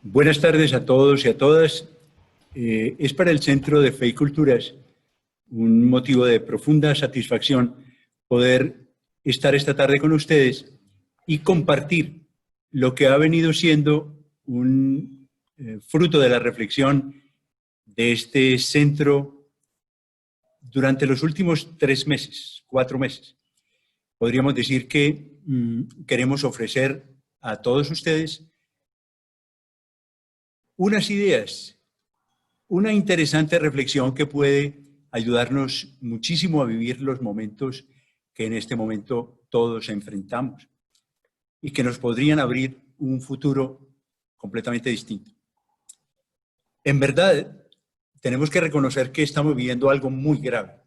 Buenas tardes a todos y a todas. Es para el Centro de Fe y Culturas un motivo de profunda satisfacción poder estar esta tarde con ustedes y compartir lo que ha venido siendo un fruto de la reflexión de este centro durante los últimos 3 meses, 4 meses. Podríamos decir que queremos ofrecer a todos ustedes unas ideas, una interesante reflexión que puede ayudarnos muchísimo a vivir los momentos que en este momento todos enfrentamos y que nos podrían abrir un futuro completamente distinto. En verdad, tenemos que reconocer que estamos viviendo algo muy grave.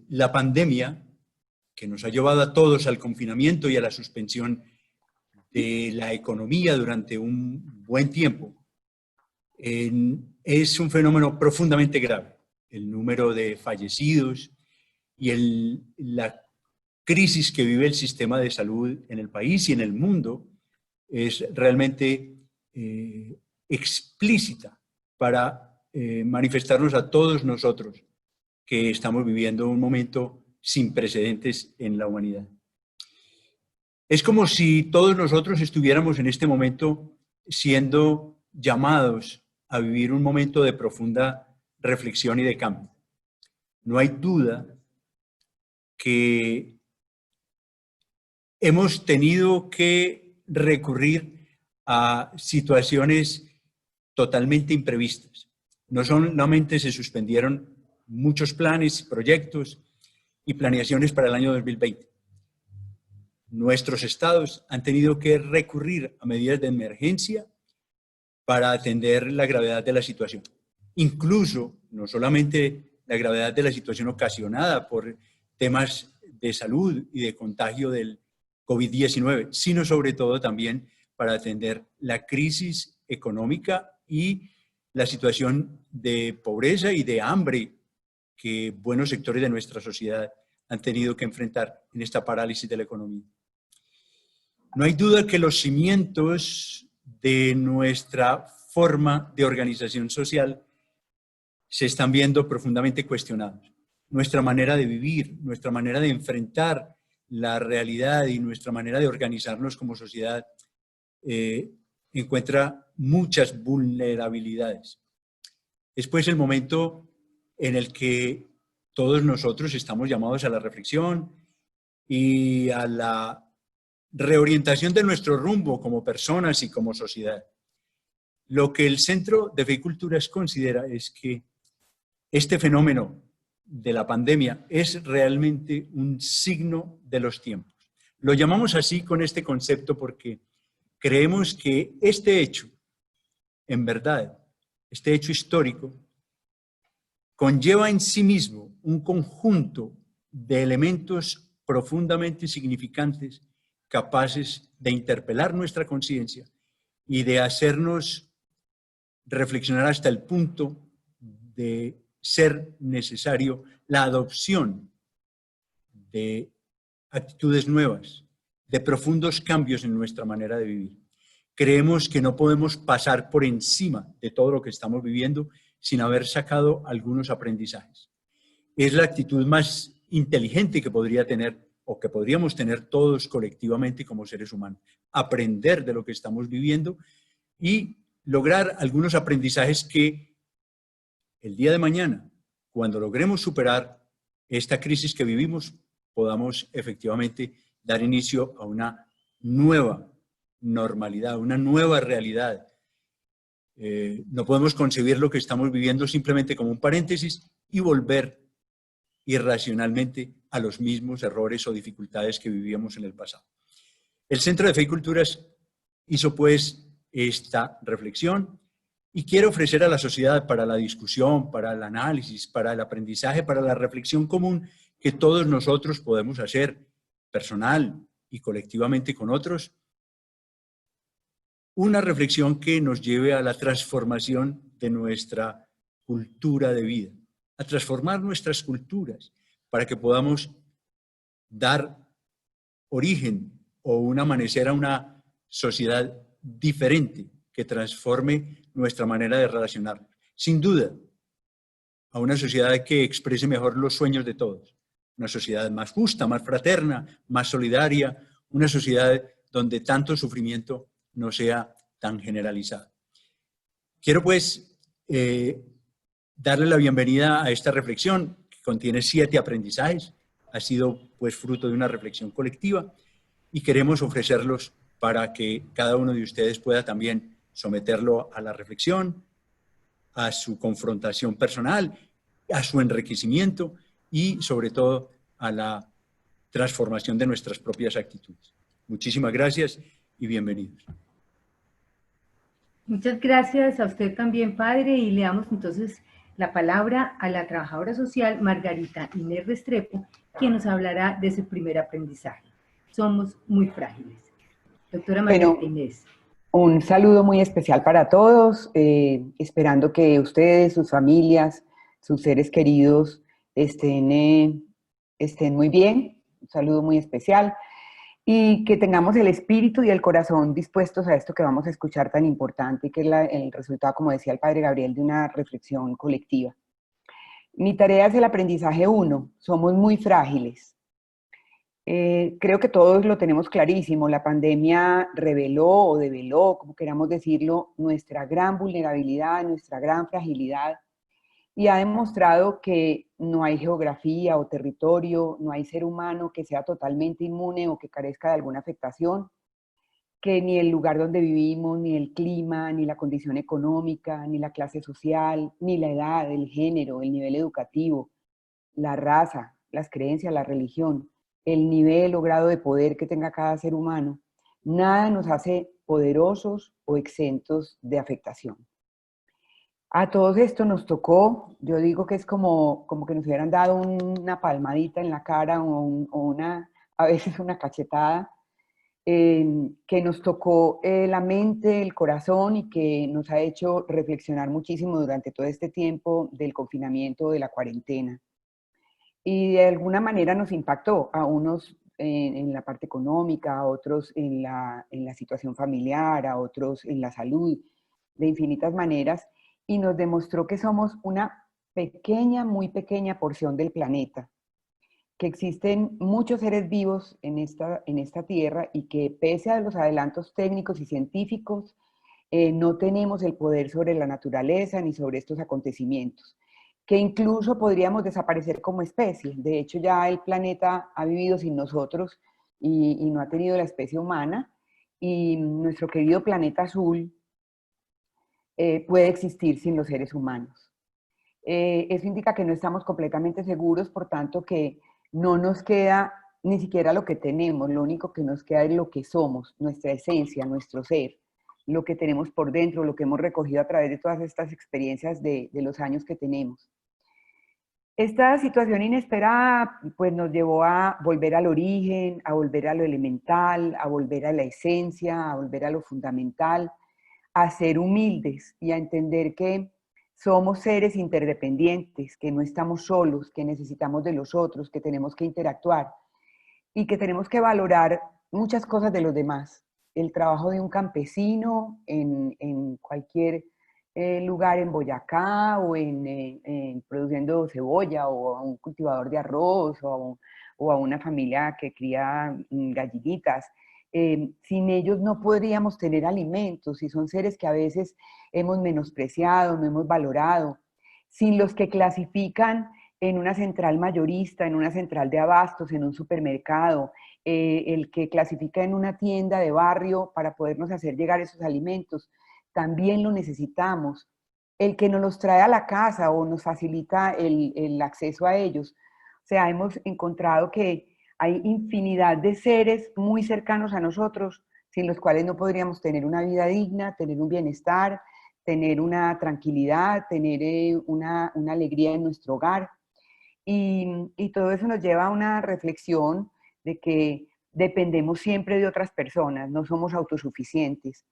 La pandemia, que nos ha llevado a todos al confinamiento y a la suspensión de la economía durante un buen tiempo, es un fenómeno profundamente grave. El número de fallecidos y la crisis que vive el sistema de salud en el país y en el mundo es realmente explícita para manifestarnos a todos nosotros que estamos viviendo un momento sin precedentes en la humanidad. Es como si todos nosotros estuviéramos en este momento siendo llamados a vivir un momento de profunda reflexión y de cambio. No hay duda que hemos tenido que recurrir a situaciones totalmente imprevistas. No solamente se suspendieron muchos planes, proyectos y planeaciones para el año 2020. Nuestros estados han tenido que recurrir a medidas de emergencia para atender la gravedad de la situación. Incluso, no solamente la gravedad de la situación ocasionada por temas de salud y de contagio del COVID-19, sino sobre todo también para atender la crisis económica y la situación de pobreza y de hambre que buenos sectores de nuestra sociedad han tenido que enfrentar en esta parálisis de la economía. No hay duda que los cimientos de nuestra forma de organización social se están viendo profundamente cuestionados. Nuestra manera de vivir, nuestra manera de enfrentar la realidad y nuestra manera de organizarnos como sociedad encuentra muchas vulnerabilidades. Es pues el momento en el que todos nosotros estamos llamados a la reflexión y a la reorientación de nuestro rumbo como personas y como sociedad. Lo que el Centro de Fe y Culturas considera es que este fenómeno de la pandemia es realmente un signo de los tiempos. Lo llamamos así con este concepto porque creemos que este hecho, en verdad, este hecho histórico, conlleva en sí mismo un conjunto de elementos profundamente significantes capaces de interpelar nuestra conciencia y de hacernos reflexionar hasta el punto de ser necesario la adopción de actitudes nuevas, de profundos cambios en nuestra manera de vivir. Creemos que no podemos pasar por encima de todo lo que estamos viviendo sin haber sacado algunos aprendizajes. Es la actitud más inteligente que podría tener o que podríamos tener todos colectivamente como seres humanos. Aprender de lo que estamos viviendo y lograr algunos aprendizajes que el día de mañana, cuando logremos superar esta crisis que vivimos, podamos efectivamente dar inicio a una nueva normalidad, una nueva realidad. No podemos concebir lo que estamos viviendo simplemente como un paréntesis y volver irracionalmente a los mismos errores o dificultades que vivíamos en el pasado. El Centro de Fe y Culturas hizo pues esta reflexión y quiere ofrecer a la sociedad para la discusión, para el análisis, para el aprendizaje, para la reflexión común que todos nosotros podemos hacer personal y colectivamente con otros, una reflexión que nos lleve a la transformación de nuestra cultura de vida, a transformar nuestras culturas para que podamos dar origen o un amanecer a una sociedad diferente que transforme nuestra manera de relacionarnos. Sin duda, a una sociedad que exprese mejor los sueños de todos. Una sociedad más justa, más fraterna, más solidaria, una sociedad donde tanto sufrimiento no sea tan generalizado. Quiero pues darle la bienvenida a esta reflexión que contiene 7 aprendizajes. Ha sido pues fruto de una reflexión colectiva y queremos ofrecerlos para que cada uno de ustedes pueda también someterlo a la reflexión, a su confrontación personal, a su enriquecimiento y sobre todo a la transformación de nuestras propias actitudes. Muchísimas gracias y bienvenidos. Muchas gracias a usted también, padre, y le damos entonces la palabra a la trabajadora social Margarita Inés Restrepo, quien nos hablará de su primer aprendizaje. Somos muy frágiles. Doctora Margarita Inés. Un saludo muy especial para todos, esperando que ustedes, sus familias, sus seres queridos estén muy bien. Un saludo muy especial. Y que tengamos el espíritu y el corazón dispuestos a esto que vamos a escuchar tan importante, que es el resultado, como decía el padre Gabriel, de una reflexión colectiva. Mi tarea es el aprendizaje 1. Somos muy frágiles. Creo que todos lo tenemos clarísimo. La pandemia reveló o develó, como queramos decirlo, nuestra gran vulnerabilidad, nuestra gran fragilidad, y ha demostrado que no hay geografía o territorio, no hay ser humano que sea totalmente inmune o que carezca de alguna afectación, que ni el lugar donde vivimos, ni el clima, ni la condición económica, ni la clase social, ni la edad, el género, el nivel educativo, la raza, las creencias, la religión, el nivel o grado de poder que tenga cada ser humano, nada nos hace poderosos o exentos de afectación. A todos esto nos tocó, yo digo que es como que nos hubieran dado una palmadita en la cara o a veces una cachetada, que nos tocó la mente, el corazón y que nos ha hecho reflexionar muchísimo durante todo este tiempo del confinamiento, de la cuarentena. Y de alguna manera nos impactó a unos en la parte económica, a otros en la situación familiar, a otros en la salud, de infinitas maneras, y nos demostró que somos una pequeña, muy pequeña porción del planeta, que existen muchos seres vivos en esta tierra y que pese a los adelantos técnicos y científicos, no tenemos el poder sobre la naturaleza ni sobre estos acontecimientos, que incluso podríamos desaparecer como especie. De hecho, ya el planeta ha vivido sin nosotros y no ha tenido la especie humana, y nuestro querido planeta azul puede existir sin los seres humanos. Eso indica que no estamos completamente seguros, por tanto que no nos queda ni siquiera lo que tenemos, lo único que nos queda es lo que somos, nuestra esencia, nuestro ser, lo que tenemos por dentro, lo que hemos recogido a través de todas estas experiencias de los años que tenemos. Esta situación inesperada pues nos llevó a volver al origen, a volver a lo elemental, a volver a la esencia, a volver a lo fundamental, a ser humildes y a entender que somos seres interdependientes, que no estamos solos, que necesitamos de los otros, que tenemos que interactuar y que tenemos que valorar muchas cosas de los demás. El trabajo de un campesino en cualquier lugar en Boyacá o produciendo cebolla o a un cultivador de arroz o a una familia que cría gallinitas. Sin ellos no podríamos tener alimentos y son seres que a veces hemos menospreciado, no hemos valorado. Sin los que clasifican en una central mayorista, en una central de abastos, en un supermercado, el que clasifica en una tienda de barrio para podernos hacer llegar esos alimentos, también lo necesitamos. El que nos los trae a la casa o nos facilita el acceso a ellos. O sea, hemos encontrado que hay infinidad de seres muy cercanos a nosotros, sin los cuales no podríamos tener una vida digna, tener un bienestar, tener una tranquilidad, tener una alegría en nuestro hogar. Y todo eso nos lleva a una reflexión de que dependemos siempre de otras personas, no somos autosuficientes.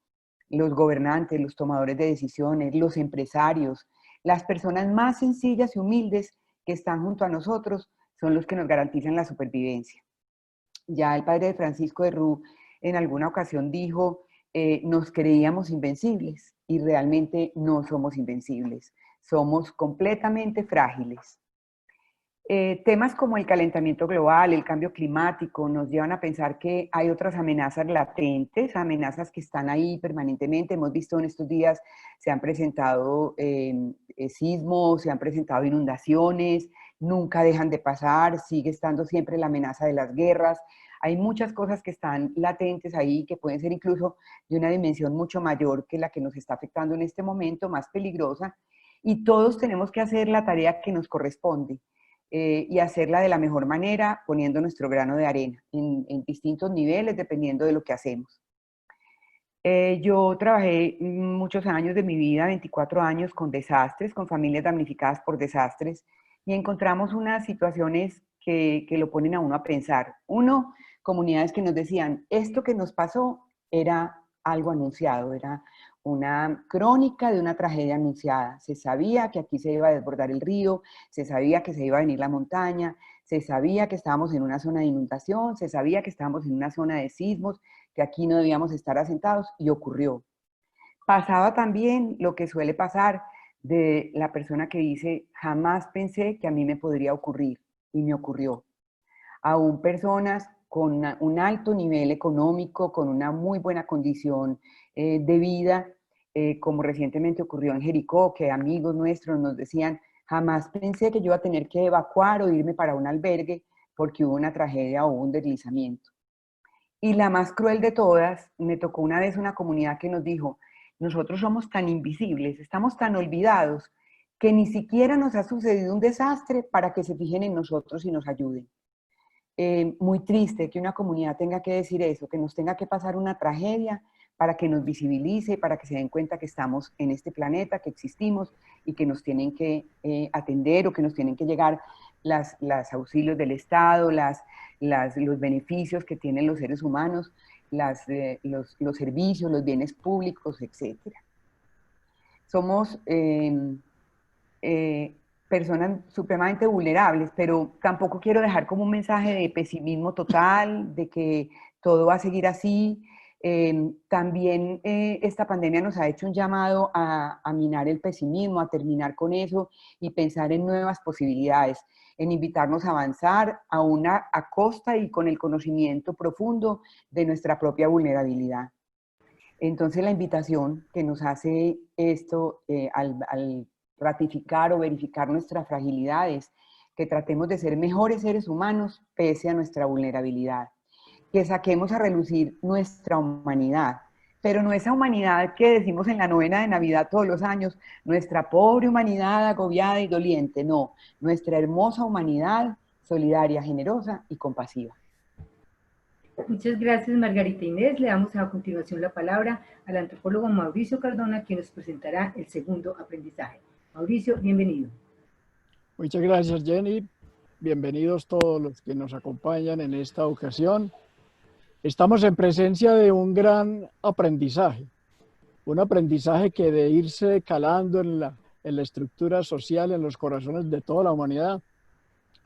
Los gobernantes, los tomadores de decisiones, los empresarios, las personas más sencillas y humildes que están junto a nosotros son los que nos garantizan la supervivencia. Ya el padre Francisco de Rú en alguna ocasión dijo nos creíamos invencibles y realmente no somos invencibles, somos completamente frágiles. Temas como el calentamiento global, el cambio climático, nos llevan a pensar que hay otras amenazas latentes, amenazas que están ahí permanentemente. Hemos visto en estos días, se han presentado sismos, se han presentado inundaciones, nunca dejan de pasar, sigue estando siempre la amenaza de las guerras. Hay muchas cosas que están latentes ahí, que pueden ser incluso de una dimensión mucho mayor que la que nos está afectando en este momento, más peligrosa, y todos tenemos que hacer la tarea que nos corresponde. Y hacerla de la mejor manera, poniendo nuestro grano de arena en distintos niveles, dependiendo de lo que hacemos. Yo trabajé muchos años de mi vida, 24 años, con desastres, con familias damnificadas por desastres, y encontramos unas situaciones que lo ponen a uno a pensar. Uno, comunidades que nos decían, esto que nos pasó era algo anunciado, era una crónica de una tragedia anunciada. Se sabía que aquí se iba a desbordar el río, se sabía que se iba a venir la montaña, se sabía que estábamos en una zona de inundación, se sabía que estábamos en una zona de sismos, que aquí no debíamos estar asentados, y ocurrió. Pasaba también lo que suele pasar de la persona que dice, jamás pensé que a mí me podría ocurrir, y me ocurrió. Aún personas con un alto nivel económico, con una muy buena condición de vida, como recientemente ocurrió en Jericó, que amigos nuestros nos decían, jamás pensé que yo iba a tener que evacuar o irme para un albergue porque hubo una tragedia o un deslizamiento. Y la más cruel de todas, me tocó una vez una comunidad que nos dijo, nosotros somos tan invisibles, estamos tan olvidados, que ni siquiera nos ha sucedido un desastre para que se fijen en nosotros y nos ayuden. Muy triste que una comunidad tenga que decir eso, que nos tenga que pasar una tragedia para que nos visibilice, para que se den cuenta que estamos en este planeta, que existimos y que nos tienen que atender o que nos tienen que llegar las auxilios del Estado, los beneficios que tienen los seres humanos, los servicios, los bienes públicos, etc. Somos personas supremamente vulnerables, pero tampoco quiero dejar como un mensaje de pesimismo total, de que todo va a seguir así. También esta pandemia nos ha hecho un llamado a minar el pesimismo, a terminar con eso y pensar en nuevas posibilidades, en invitarnos a avanzar a costa y con el conocimiento profundo de nuestra propia vulnerabilidad. Entonces la invitación que nos hace esto al ratificar o verificar nuestras fragilidades, que tratemos de ser mejores seres humanos pese a nuestra vulnerabilidad, que saquemos a relucir nuestra humanidad, pero no esa humanidad que decimos en la novena de Navidad todos los años, nuestra pobre humanidad agobiada y doliente, no, nuestra hermosa humanidad solidaria, generosa y compasiva. Muchas gracias, Margarita Inés. Le damos a continuación la palabra al antropólogo Mauricio Cardona, quien nos presentará el segundo aprendizaje. Mauricio, bienvenido. Muchas gracias, Jenny. Bienvenidos todos los que nos acompañan en esta ocasión. Estamos en presencia de un gran aprendizaje, un aprendizaje que de irse calando en la estructura social, en los corazones de toda la humanidad,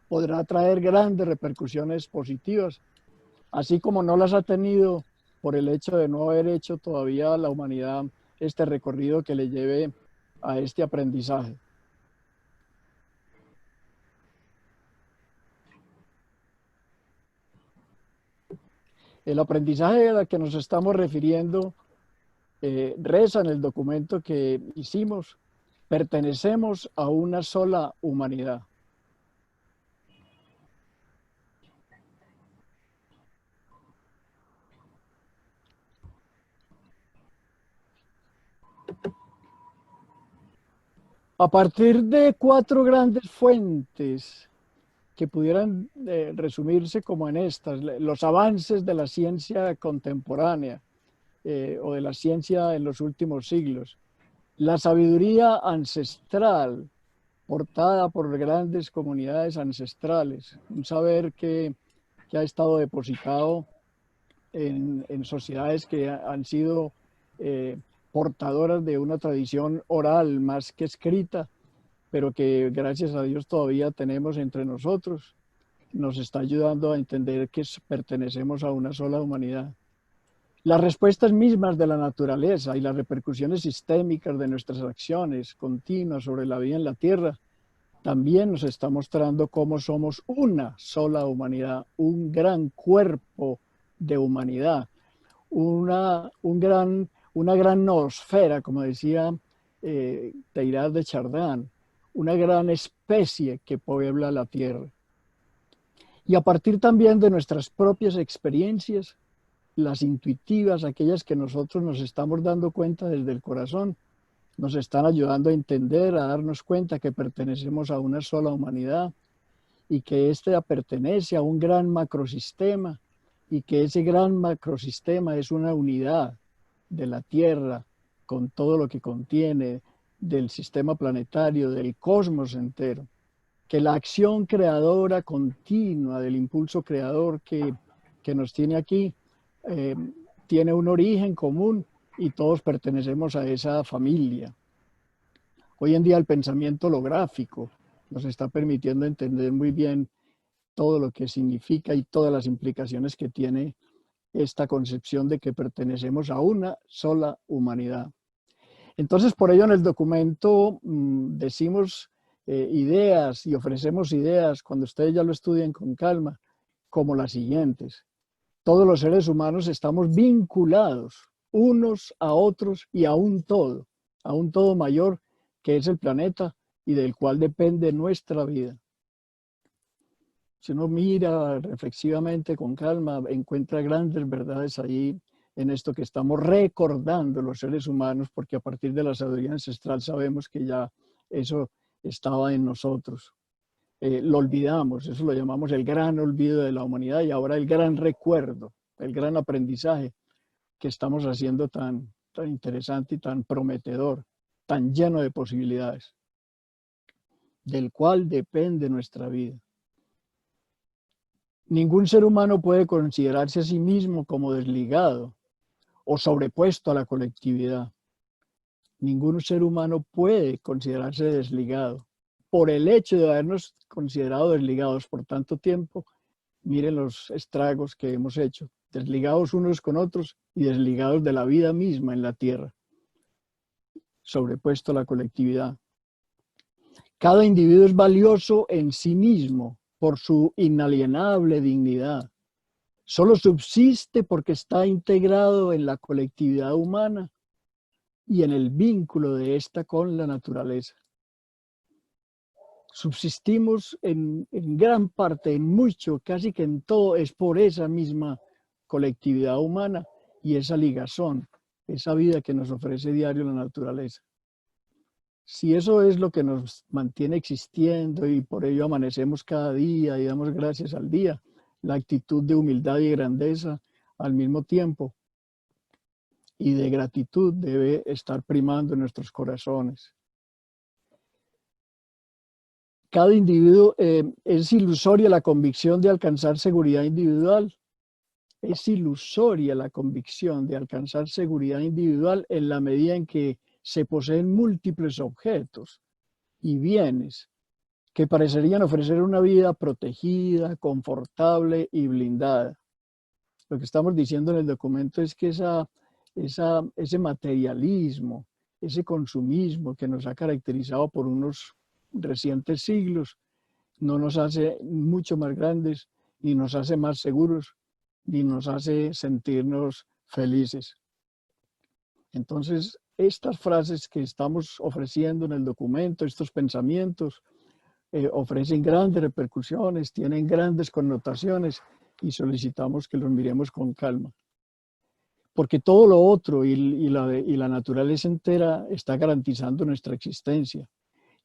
podrá traer grandes repercusiones positivas, así como no las ha tenido por el hecho de no haber hecho todavía a la humanidad este recorrido que le lleve a este aprendizaje. El aprendizaje al que nos estamos refiriendo reza en el documento que hicimos: pertenecemos a una sola humanidad. A partir de 4 grandes fuentes que pudieran resumirse como en estas: los avances de la ciencia contemporánea o de la ciencia en los últimos siglos, la sabiduría ancestral portada por grandes comunidades ancestrales, un saber que ha estado depositado en sociedades que han sido portadoras de una tradición oral más que escrita, pero que gracias a Dios todavía tenemos entre nosotros. Nos está ayudando a entender que pertenecemos a una sola humanidad. Las respuestas mismas de la naturaleza y las repercusiones sistémicas de nuestras acciones continuas sobre la vida en la Tierra también nos está mostrando cómo somos una sola humanidad, un gran cuerpo de humanidad, una gran noosfera, como decía Teilhard de Chardin, una gran especie que puebla la Tierra. Y a partir también de nuestras propias experiencias, las intuitivas, aquellas que nosotros nos estamos dando cuenta desde el corazón, nos están ayudando a entender, a darnos cuenta que pertenecemos a una sola humanidad y que ésta pertenece a un gran macrosistema y que ese gran macrosistema es una unidad de la Tierra con todo lo que contiene, del sistema planetario, del cosmos entero. Que la acción creadora continua del impulso creador que nos tiene aquí tiene un origen común y todos pertenecemos a esa familia. Hoy en día el pensamiento holográfico nos está permitiendo entender muy bien todo lo que significa y todas las implicaciones que tiene esta concepción de que pertenecemos a una sola humanidad. Entonces, por ello en el documento decimos ideas y ofrecemos ideas, cuando ustedes ya lo estudien con calma, como las siguientes. Todos los seres humanos estamos vinculados unos a otros y a un todo mayor que es el planeta y del cual depende nuestra vida. Si uno mira reflexivamente con calma, encuentra grandes verdades ahí en esto que estamos recordando los seres humanos, porque a partir de la sabiduría ancestral sabemos que ya eso estaba en nosotros. Lo olvidamos, eso lo llamamos el gran olvido de la humanidad y ahora el gran recuerdo, el gran aprendizaje que estamos haciendo tan interesante y tan prometedor, tan lleno de posibilidades, del cual depende nuestra vida. Ningún ser humano puede considerarse a sí mismo como desligado o sobrepuesto a la colectividad. Ningún ser humano puede considerarse desligado. Por el hecho de habernos considerado desligados por tanto tiempo, miren los estragos que hemos hecho, desligados unos con otros y desligados de la vida misma en la tierra, sobrepuesto a la colectividad. Cada individuo es valioso en sí mismo por su inalienable dignidad. Solo subsiste porque está integrado en la colectividad humana y en el vínculo de esta con la naturaleza. Subsistimos en gran parte, en mucho, casi que en todo, es por esa misma colectividad humana y esa ligazón, esa vida que nos ofrece diario la naturaleza. Si eso es lo que nos mantiene existiendo y por ello amanecemos cada día y damos gracias al día, la actitud de humildad y grandeza al mismo tiempo y de gratitud debe estar primando en nuestros corazones. Cada individuo es ilusoria la convicción de alcanzar seguridad individual. Es ilusoria la convicción de alcanzar seguridad individual en la medida en que se poseen múltiples objetos y bienes que parecerían ofrecer una vida protegida, confortable y blindada. Lo que estamos diciendo en el documento es que ese materialismo, ese consumismo que nos ha caracterizado por unos recientes siglos, no nos hace mucho más grandes, ni nos hace más seguros, ni nos hace sentirnos felices. Entonces, estas frases que estamos ofreciendo en el documento, estos pensamientos, ofrecen grandes repercusiones, tienen grandes connotaciones y solicitamos que los miremos con calma. Porque todo lo otro y la naturaleza entera está garantizando nuestra existencia.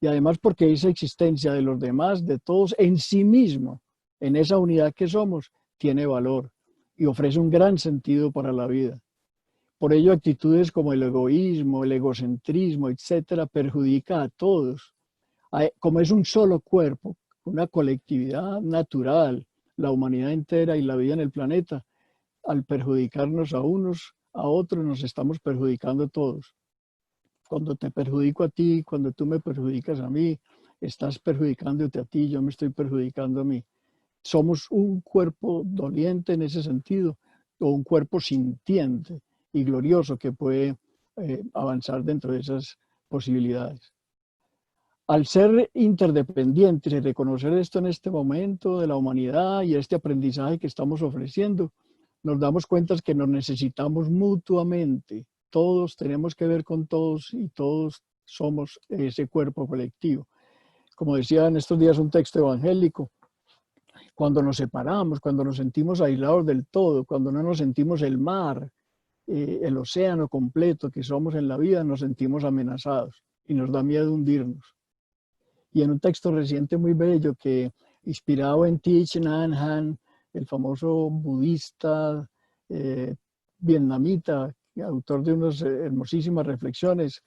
Y además porque esa existencia de los demás, de todos, en sí mismo, en esa unidad que somos, tiene valor y ofrece un gran sentido para la vida. Por ello, actitudes como el egoísmo, el egocentrismo, etcétera, perjudica a todos. Como es un solo cuerpo, una colectividad natural, la humanidad entera y la vida en el planeta, al perjudicarnos a unos, a otros, nos estamos perjudicando todos. Cuando te perjudico a ti, cuando tú me perjudicas a mí, estás perjudicándote a ti, yo me estoy perjudicando a mí. Somos un cuerpo doliente en ese sentido, o un cuerpo sintiente y glorioso que puede avanzar dentro de esas posibilidades. Al ser interdependientes y reconocer esto en este momento de la humanidad y este aprendizaje que estamos ofreciendo, nos damos cuenta que nos necesitamos mutuamente. Todos tenemos que ver con todos y todos somos ese cuerpo colectivo. Como decía en estos días un texto evangélico, cuando nos separamos, cuando nos sentimos aislados del todo, cuando no nos sentimos el mar, el océano completo que somos en la vida, nos sentimos amenazados y nos da miedo hundirnos. Y en un texto reciente muy bello que, inspirado en Thich Nhat Hanh, el famoso budista vietnamita, autor de unas hermosísimas reflexiones,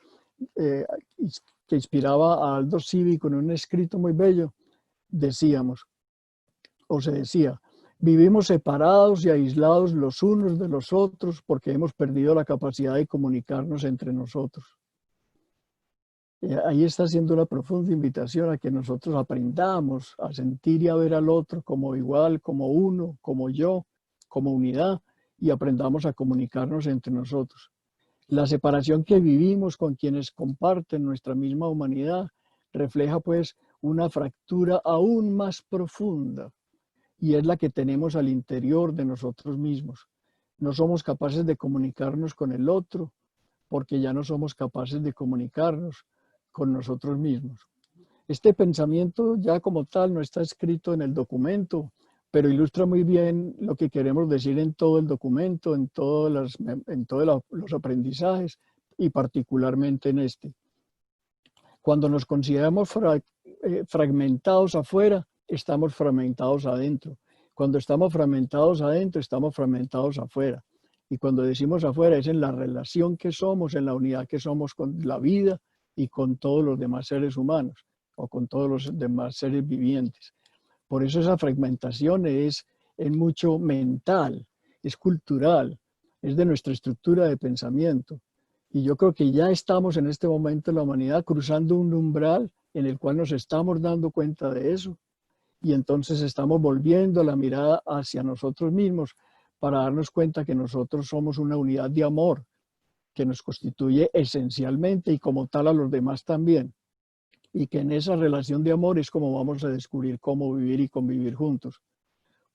que inspiraba a Aldo Civi con un escrito muy bello, se decía, vivimos separados y aislados los unos de los otros porque hemos perdido la capacidad de comunicarnos entre nosotros. Ahí está haciendo una profunda invitación a que nosotros aprendamos a sentir y a ver al otro como igual, como uno, como yo, como unidad, y aprendamos a comunicarnos entre nosotros. La separación que vivimos con quienes comparten nuestra misma humanidad refleja pues una fractura aún más profunda, y es la que tenemos al interior de nosotros mismos. No somos capaces de comunicarnos con el otro porque ya no somos capaces de comunicarnos con nosotros mismos. Este pensamiento ya como tal no está escrito en el documento, pero ilustra muy bien lo que queremos decir en todo el documento, en todos los aprendizajes y particularmente en este. Cuando nos consideramos fragmentados afuera, estamos fragmentados adentro. Cuando estamos fragmentados adentro, estamos fragmentados afuera. Y cuando decimos afuera, es en la relación que somos, en la unidad que somos con la vida y con todos los demás seres humanos o con todos los demás seres vivientes. Por eso esa fragmentación es mucho mental, es cultural, es de nuestra estructura de pensamiento. Y yo creo que ya estamos en este momento en la humanidad cruzando un umbral en el cual nos estamos dando cuenta de eso. Y entonces estamos volviendo la mirada hacia nosotros mismos para darnos cuenta que nosotros somos una unidad de amor que nos constituye esencialmente y como tal a los demás también. Y que en esa relación de amor es como vamos a descubrir cómo vivir y convivir juntos.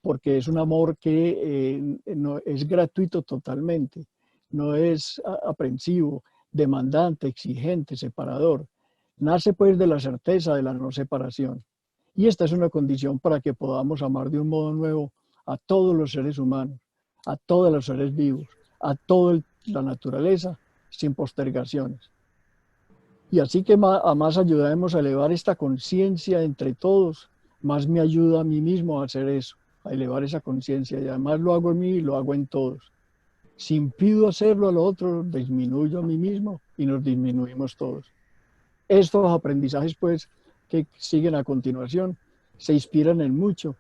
Porque es un amor que no, es gratuito totalmente, no es aprensivo, demandante, exigente, separador. Nace pues de la certeza de la no separación. Y esta es una condición para que podamos amar de un modo nuevo a todos los seres humanos, a todos los seres vivos, a toda la naturaleza, sin postergaciones. Y así que a más ayudemos a elevar esta conciencia entre todos, más me ayuda a mí mismo a hacer eso, a elevar esa conciencia. Y además lo hago en mí y lo hago en todos. Si impido hacerlo al otro, disminuyo a mí mismo y nos disminuimos todos. Estos aprendizajes, pues, que siguen a continuación, se inspiran en mucho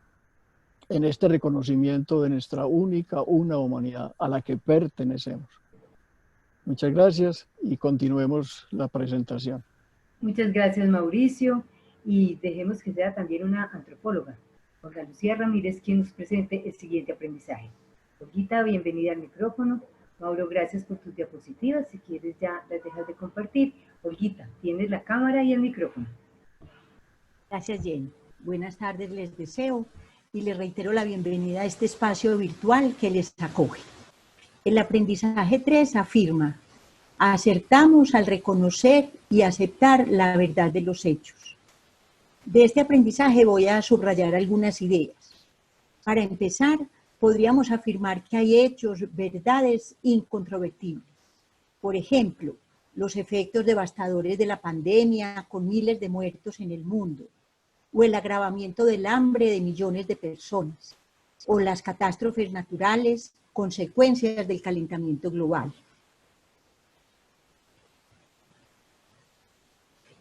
en este reconocimiento de nuestra una humanidad a la que pertenecemos. Muchas gracias y continuemos la presentación. Muchas gracias, Mauricio, y dejemos que sea también una antropóloga, Olga Lucía Ramírez, quien nos presente el siguiente aprendizaje. Olguita, bienvenida al micrófono. Mauro, gracias por tus diapositivas. Si quieres ya las dejas de compartir. Olguita, tienes la cámara y el micrófono. Gracias, Jenny. Buenas tardes les deseo y les reitero la bienvenida a este espacio virtual que les acoge. El aprendizaje 3 afirma: acertamos al reconocer y aceptar la verdad de los hechos. De este aprendizaje voy a subrayar algunas ideas. Para empezar, podríamos afirmar que hay hechos, verdades incontrovertibles. Por ejemplo, los efectos devastadores de la pandemia con miles de muertos en el mundo, o el agravamiento del hambre de millones de personas, o las catástrofes naturales, consecuencias del calentamiento global.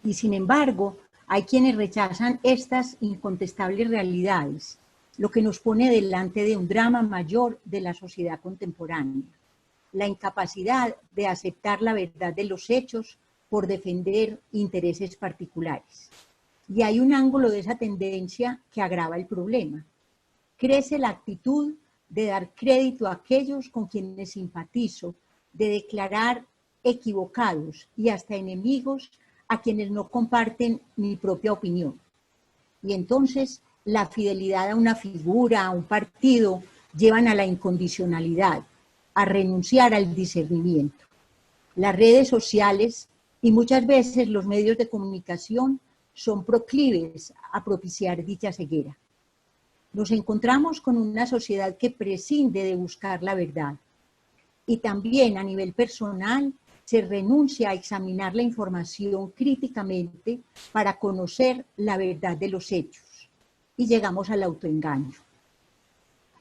Y sin embargo, hay quienes rechazan estas incontestables realidades, lo que nos pone delante de un drama mayor de la sociedad contemporánea: la incapacidad de aceptar la verdad de los hechos por defender intereses particulares. Y hay un ángulo de esa tendencia que agrava el problema. Crece la actitud de dar crédito a aquellos con quienes simpatizo, de declarar equivocados y hasta enemigos a quienes no comparten mi propia opinión. Y entonces la fidelidad a una figura, a un partido, llevan a la incondicionalidad, a renunciar al discernimiento. Las redes sociales y muchas veces los medios de comunicación son proclives a propiciar dicha ceguera. Nos encontramos con una sociedad que prescinde de buscar la verdad. Y también a nivel personal se renuncia a examinar la información críticamente para conocer la verdad de los hechos. Y llegamos al autoengaño.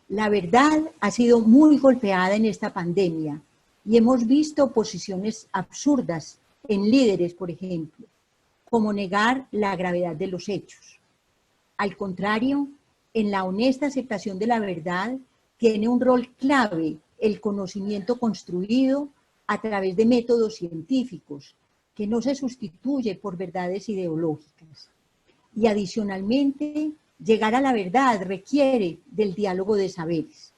La verdad ha sido muy golpeada en esta pandemia y hemos visto posiciones absurdas en líderes, por ejemplo, como negar la gravedad de los hechos. Al contrario, en la honesta aceptación de la verdad tiene un rol clave el conocimiento construido a través de métodos científicos, que no se sustituye por verdades ideológicas. Y adicionalmente, llegar a la verdad requiere del diálogo de saberes.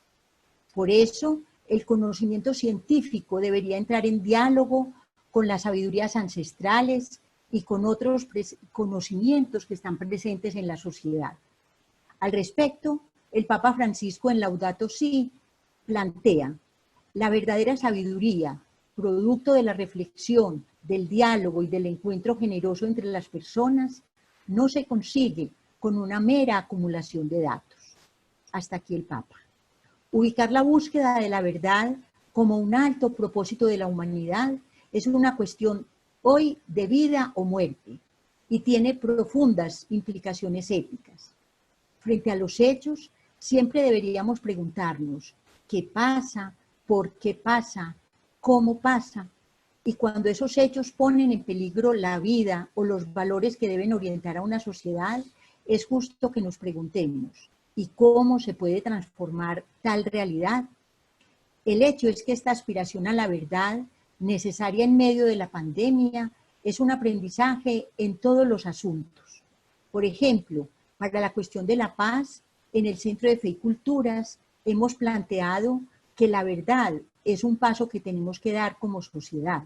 Por eso, el conocimiento científico debería entrar en diálogo con las sabidurías ancestrales y con otros conocimientos que están presentes en la sociedad. Al respecto, el Papa Francisco en Laudato Si plantea: la verdadera sabiduría, producto de la reflexión, del diálogo y del encuentro generoso entre las personas, no se consigue con una mera acumulación de datos. Hasta aquí el Papa. Ubicar la búsqueda de la verdad como un alto propósito de la humanidad es una cuestión hoy de vida o muerte y tiene profundas implicaciones éticas. Frente a los hechos, siempre deberíamos preguntarnos qué pasa, por qué pasa, cómo pasa, y cuando esos hechos ponen en peligro la vida o los valores que deben orientar a una sociedad, es justo que nos preguntemos, ¿y cómo se puede transformar tal realidad? El hecho es que esta aspiración a la verdad, necesaria en medio de la pandemia, es un aprendizaje en todos los asuntos. Por ejemplo, para la cuestión de la paz, en el Centro de Fe y Culturas hemos planteado que la verdad es un paso que tenemos que dar como sociedad,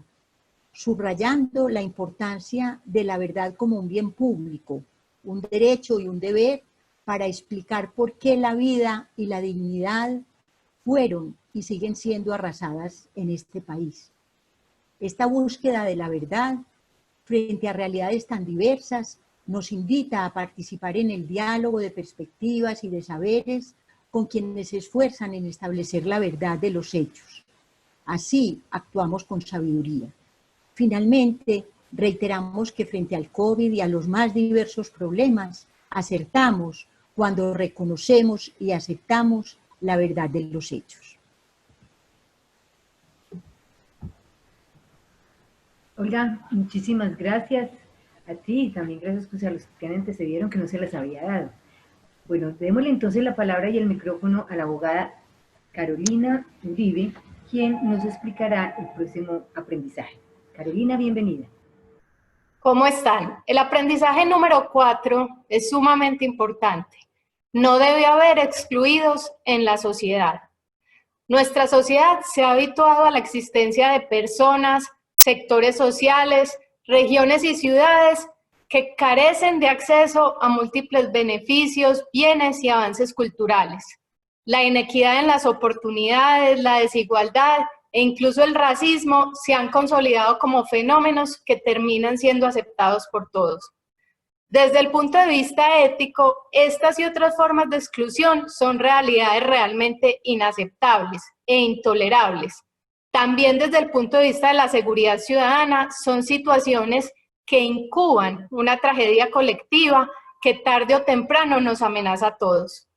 subrayando la importancia de la verdad como un bien público, un derecho y un deber para explicar por qué la vida y la dignidad fueron y siguen siendo arrasadas en este país. Esta búsqueda de la verdad frente a realidades tan diversas nos invita a participar en el diálogo de perspectivas y de saberes con quienes se esfuerzan en establecer la verdad de los hechos. Así actuamos con sabiduría. Finalmente, reiteramos que frente al COVID y a los más diversos problemas, acertamos cuando reconocemos y aceptamos la verdad de los hechos. Olga, muchísimas gracias a ti y también gracias pues, a los que antecedieron que no se les había dado. Bueno, démosle entonces la palabra y el micrófono a la abogada Carolina Uribe, quien nos explicará el próximo aprendizaje. Carolina, bienvenida. ¿Cómo están? El aprendizaje número 4 es sumamente importante. No debe haber excluidos en la sociedad. Nuestra sociedad se ha habituado a la existencia de personas, sectores sociales, regiones y ciudades que carecen de acceso a múltiples beneficios, bienes y avances culturales. La inequidad en las oportunidades, la desigualdad e incluso el racismo se han consolidado como fenómenos que terminan siendo aceptados por todos. Desde el punto de vista ético, estas y otras formas de exclusión son realidades realmente inaceptables e intolerables. También desde el punto de vista de la seguridad ciudadana, son situaciones que incuban una tragedia colectiva que tarde o temprano nos amenaza a todos.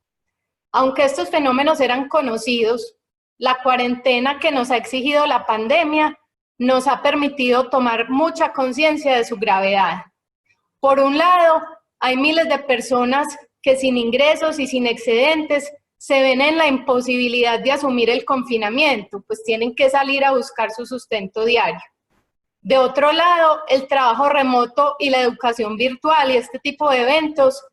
Aunque estos fenómenos eran conocidos, la cuarentena que nos ha exigido la pandemia nos ha permitido tomar mucha conciencia de su gravedad. Por un lado, hay miles de personas que sin ingresos y sin excedentes se ven en la imposibilidad de asumir el confinamiento, pues tienen que salir a buscar su sustento diario. De otro lado, el trabajo remoto y la educación virtual y este tipo de eventos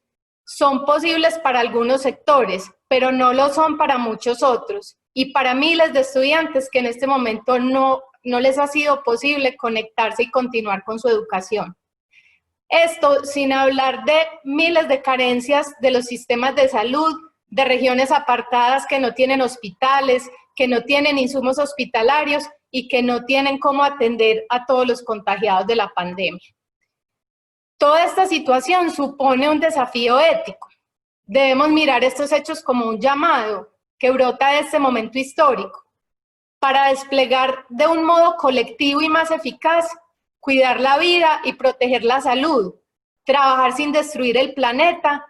son posibles para algunos sectores, pero no lo son para muchos otros. Y para miles de estudiantes que en este momento no les ha sido posible conectarse y continuar con su educación. Esto sin hablar de miles de carencias de los sistemas de salud, de regiones apartadas que no tienen hospitales, que no tienen insumos hospitalarios y que no tienen cómo atender a todos los contagiados de la pandemia. Toda esta situación supone un desafío ético. Debemos mirar estos hechos como un llamado que brota de este momento histórico para desplegar de un modo colectivo y más eficaz, cuidar la vida y proteger la salud, trabajar sin destruir el planeta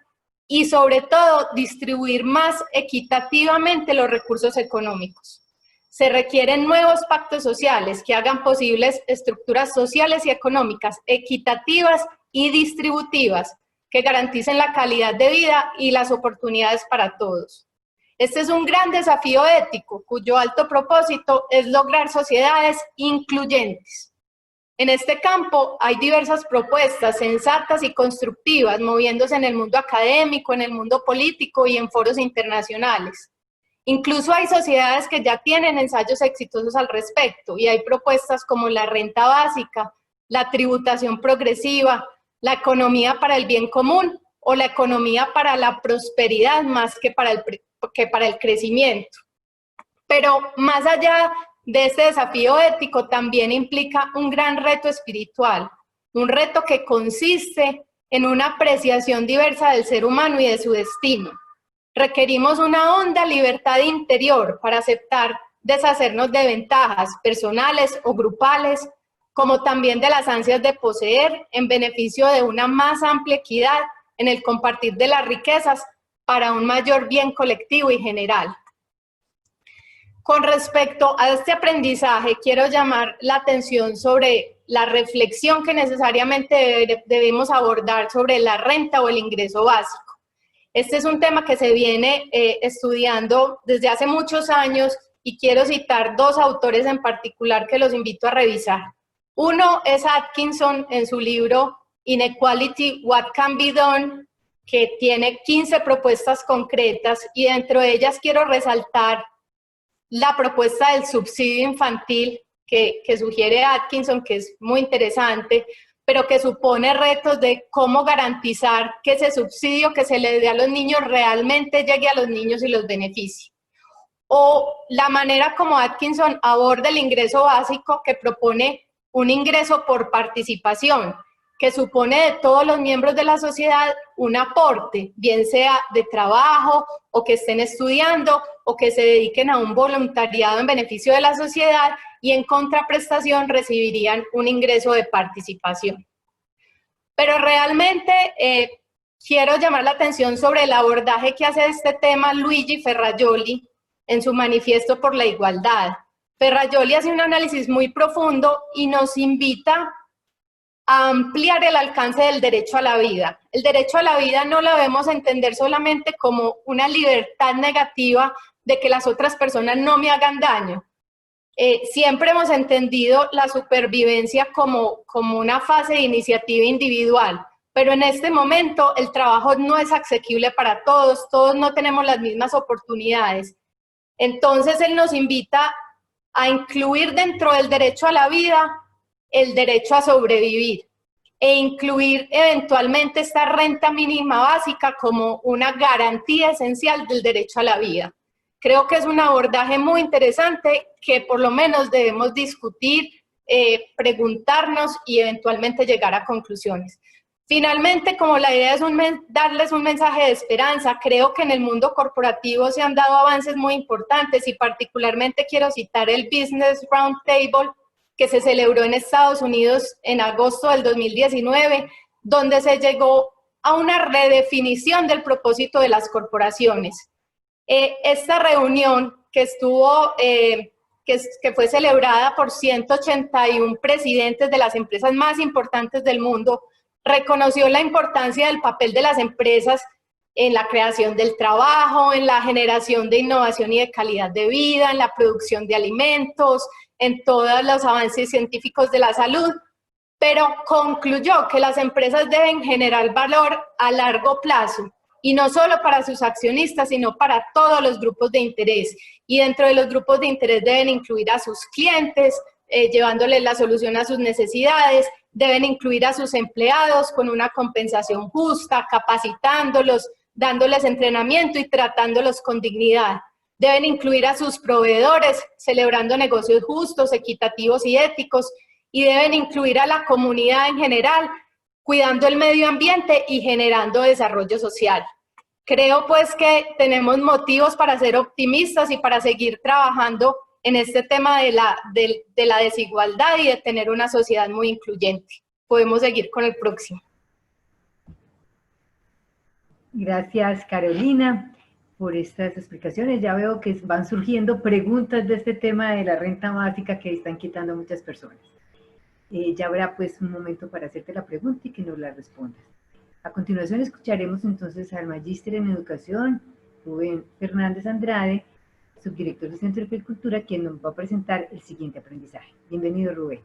y sobre todo distribuir más equitativamente los recursos económicos. Se requieren nuevos pactos sociales que hagan posibles estructuras sociales y económicas equitativas y distributivas que garanticen la calidad de vida y las oportunidades para todos. Este es un gran desafío ético cuyo alto propósito es lograr sociedades incluyentes. En este campo hay diversas propuestas sensatas y constructivas moviéndose en el mundo académico, en el mundo político y en foros internacionales. Incluso hay sociedades que ya tienen ensayos exitosos al respecto y hay propuestas como la renta básica, la tributación progresiva, la economía para el bien común o la economía para la prosperidad más que para el crecimiento. Pero más allá de este desafío ético también implica un gran reto espiritual, un reto que consiste en una apreciación diversa del ser humano y de su destino. Requerimos una honda libertad interior para aceptar deshacernos de ventajas personales o grupales, como también de las ansias de poseer en beneficio de una más amplia equidad en el compartir de las riquezas para un mayor bien colectivo y general. Con respecto a este aprendizaje, quiero llamar la atención sobre la reflexión que necesariamente debemos abordar sobre la renta o el ingreso básico. Este es un tema que se viene estudiando desde hace muchos años y quiero citar dos autores en particular que los invito a revisar. Uno es Atkinson en su libro Inequality, What Can Be Done, que tiene 15 propuestas concretas y dentro de ellas quiero resaltar la propuesta del subsidio infantil que sugiere Atkinson, que es muy interesante, pero que supone retos de cómo garantizar que ese subsidio que se le dé a los niños realmente llegue a los niños y los beneficie. O la manera como Atkinson aborda el ingreso básico, que propone un ingreso por participación, que supone de todos los miembros de la sociedad un aporte, bien sea de trabajo o que estén estudiando o que se dediquen a un voluntariado en beneficio de la sociedad y en contraprestación recibirían un ingreso de participación. Pero realmente quiero llamar la atención sobre el abordaje que hace de este tema Luigi Ferrajoli en su Manifiesto por la Igualdad. Ferrajoli hace un análisis muy profundo y nos invita a ampliar el alcance del derecho a la vida. El derecho a la vida no lo debemos entender solamente como una libertad negativa de que las otras personas no me hagan daño. Siempre hemos entendido la supervivencia como una fase de iniciativa individual, pero en este momento el trabajo no es asequible para todos, todos no tenemos las mismas oportunidades. Entonces él nos invita a incluir dentro del derecho a la vida el derecho a sobrevivir e incluir eventualmente esta renta mínima básica como una garantía esencial del derecho a la vida. Creo que es un abordaje muy interesante que por lo menos debemos discutir, preguntarnos y eventualmente llegar a conclusiones. Finalmente, como la idea es darles un mensaje de esperanza, creo que en el mundo corporativo se han dado avances muy importantes y particularmente quiero citar el Business Roundtable que se celebró en Estados Unidos en agosto del 2019, donde se llegó a una redefinición del propósito de las corporaciones. Esta reunión que fue celebrada por 181 presidentes de las empresas más importantes del mundo, reconoció la importancia del papel de las empresas en la creación del trabajo, en la generación de innovación y de calidad de vida, en la producción de alimentos, en todos los avances científicos de la salud, pero concluyó que las empresas deben generar valor a largo plazo y no solo para sus accionistas, sino para todos los grupos de interés. Y dentro de los grupos de interés deben incluir a sus clientes, llevándoles la solución a sus necesidades, deben incluir a sus empleados con una compensación justa, capacitándolos, dándoles entrenamiento y tratándolos con dignidad. Deben incluir a sus proveedores, celebrando negocios justos, equitativos y éticos, y deben incluir a la comunidad en general, cuidando el medio ambiente y generando desarrollo social. Creo pues que tenemos motivos para ser optimistas y para seguir trabajando en este tema de la desigualdad y de tener una sociedad muy incluyente. Podemos seguir con el próximo. Gracias, Carolina, por estas explicaciones. Ya veo que van surgiendo preguntas de este tema de la renta básica que están quitando a muchas personas. Ya habrá pues un momento para hacerte la pregunta y que nos la respondas. A continuación escucharemos entonces al magíster en educación, Rubén Fernández Andrade, subdirector del Centro de Apicultura, quien nos va a presentar el siguiente aprendizaje. Bienvenido, Rubén.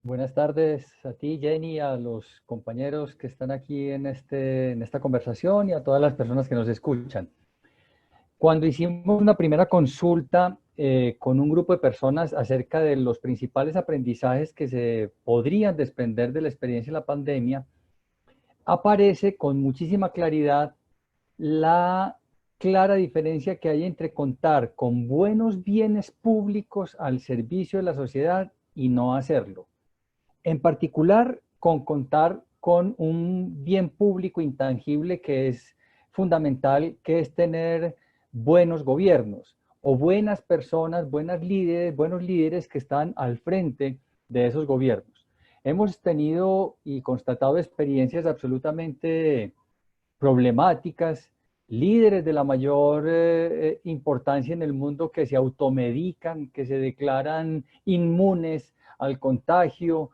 Buenas tardes a ti, Jenny, a los compañeros que están aquí en esta conversación y a todas las personas que nos escuchan. Cuando hicimos una primera consulta con un grupo de personas acerca de los principales aprendizajes que se podrían desprender de la experiencia de la pandemia, aparece con muchísima claridad la clara diferencia que hay entre contar con buenos bienes públicos al servicio de la sociedad y no hacerlo. En particular, con contar con un bien público intangible que es fundamental, que es tener buenos gobiernos o buenas personas, buenos líderes que están al frente de esos gobiernos. Hemos tenido y constatado experiencias absolutamente problemáticas, líderes de la mayor importancia en el mundo que se automedican, que se declaran inmunes al contagio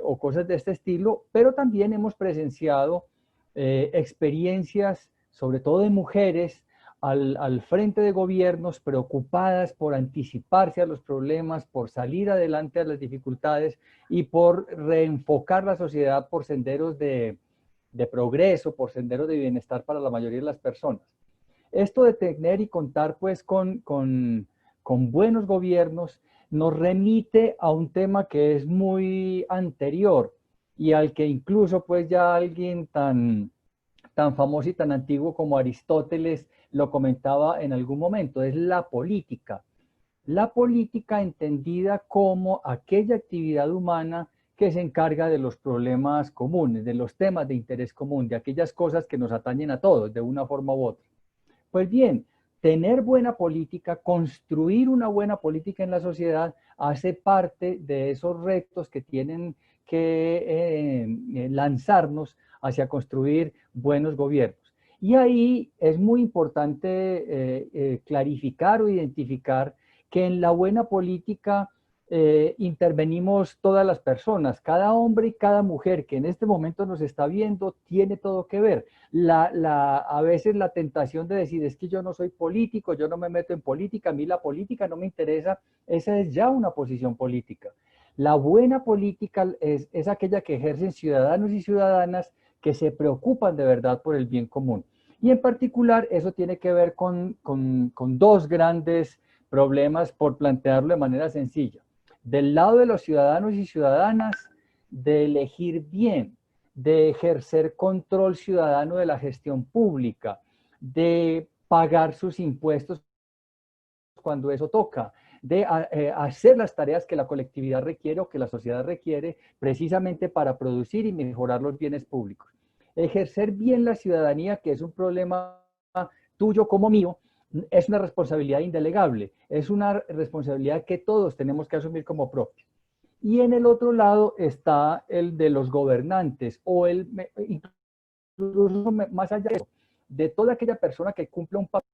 o cosas de este estilo, pero también hemos presenciado experiencias, sobre todo de mujeres, al frente de gobiernos preocupadas por anticiparse a los problemas, por salir adelante a las dificultades y por reenfocar la sociedad por senderos de progreso, por senderos de bienestar para la mayoría de las personas. Esto de tener y contar pues con buenos gobiernos nos remite a un tema que es muy anterior y al que incluso pues ya alguien tan famoso y tan antiguo como Aristóteles lo comentaba en algún momento, es la política. La política entendida como aquella actividad humana que se encarga de los problemas comunes, de los temas de interés común, de aquellas cosas que nos atañen a todos de una forma u otra. Pues bien, tener buena política, construir una buena política en la sociedad hace parte de esos retos que tienen que lanzarnos hacia construir buenos gobiernos. Y ahí es muy importante clarificar o identificar que en la buena política intervenimos todas las personas, cada hombre y cada mujer que en este momento nos está viendo tiene todo que ver. A veces la tentación de decir es que yo no soy político, yo no me meto en política, a mí la política no me interesa, esa es ya una posición política. La buena política es aquella que ejercen ciudadanos y ciudadanas que se preocupan de verdad por el bien común. Y en particular eso tiene que ver con dos grandes problemas, por plantearlo de manera sencilla. Del lado de los ciudadanos y ciudadanas, de elegir bien, de ejercer control ciudadano de la gestión pública, de pagar sus impuestos cuando eso toca, de hacer las tareas que la colectividad requiere o que la sociedad requiere precisamente para producir y mejorar los bienes públicos. Ejercer bien la ciudadanía, que es un problema tuyo como mío, es una responsabilidad indelegable, es una responsabilidad que todos tenemos que asumir como propia. Y en el otro lado está el de los gobernantes o incluso más allá de toda aquella persona que cumple un papel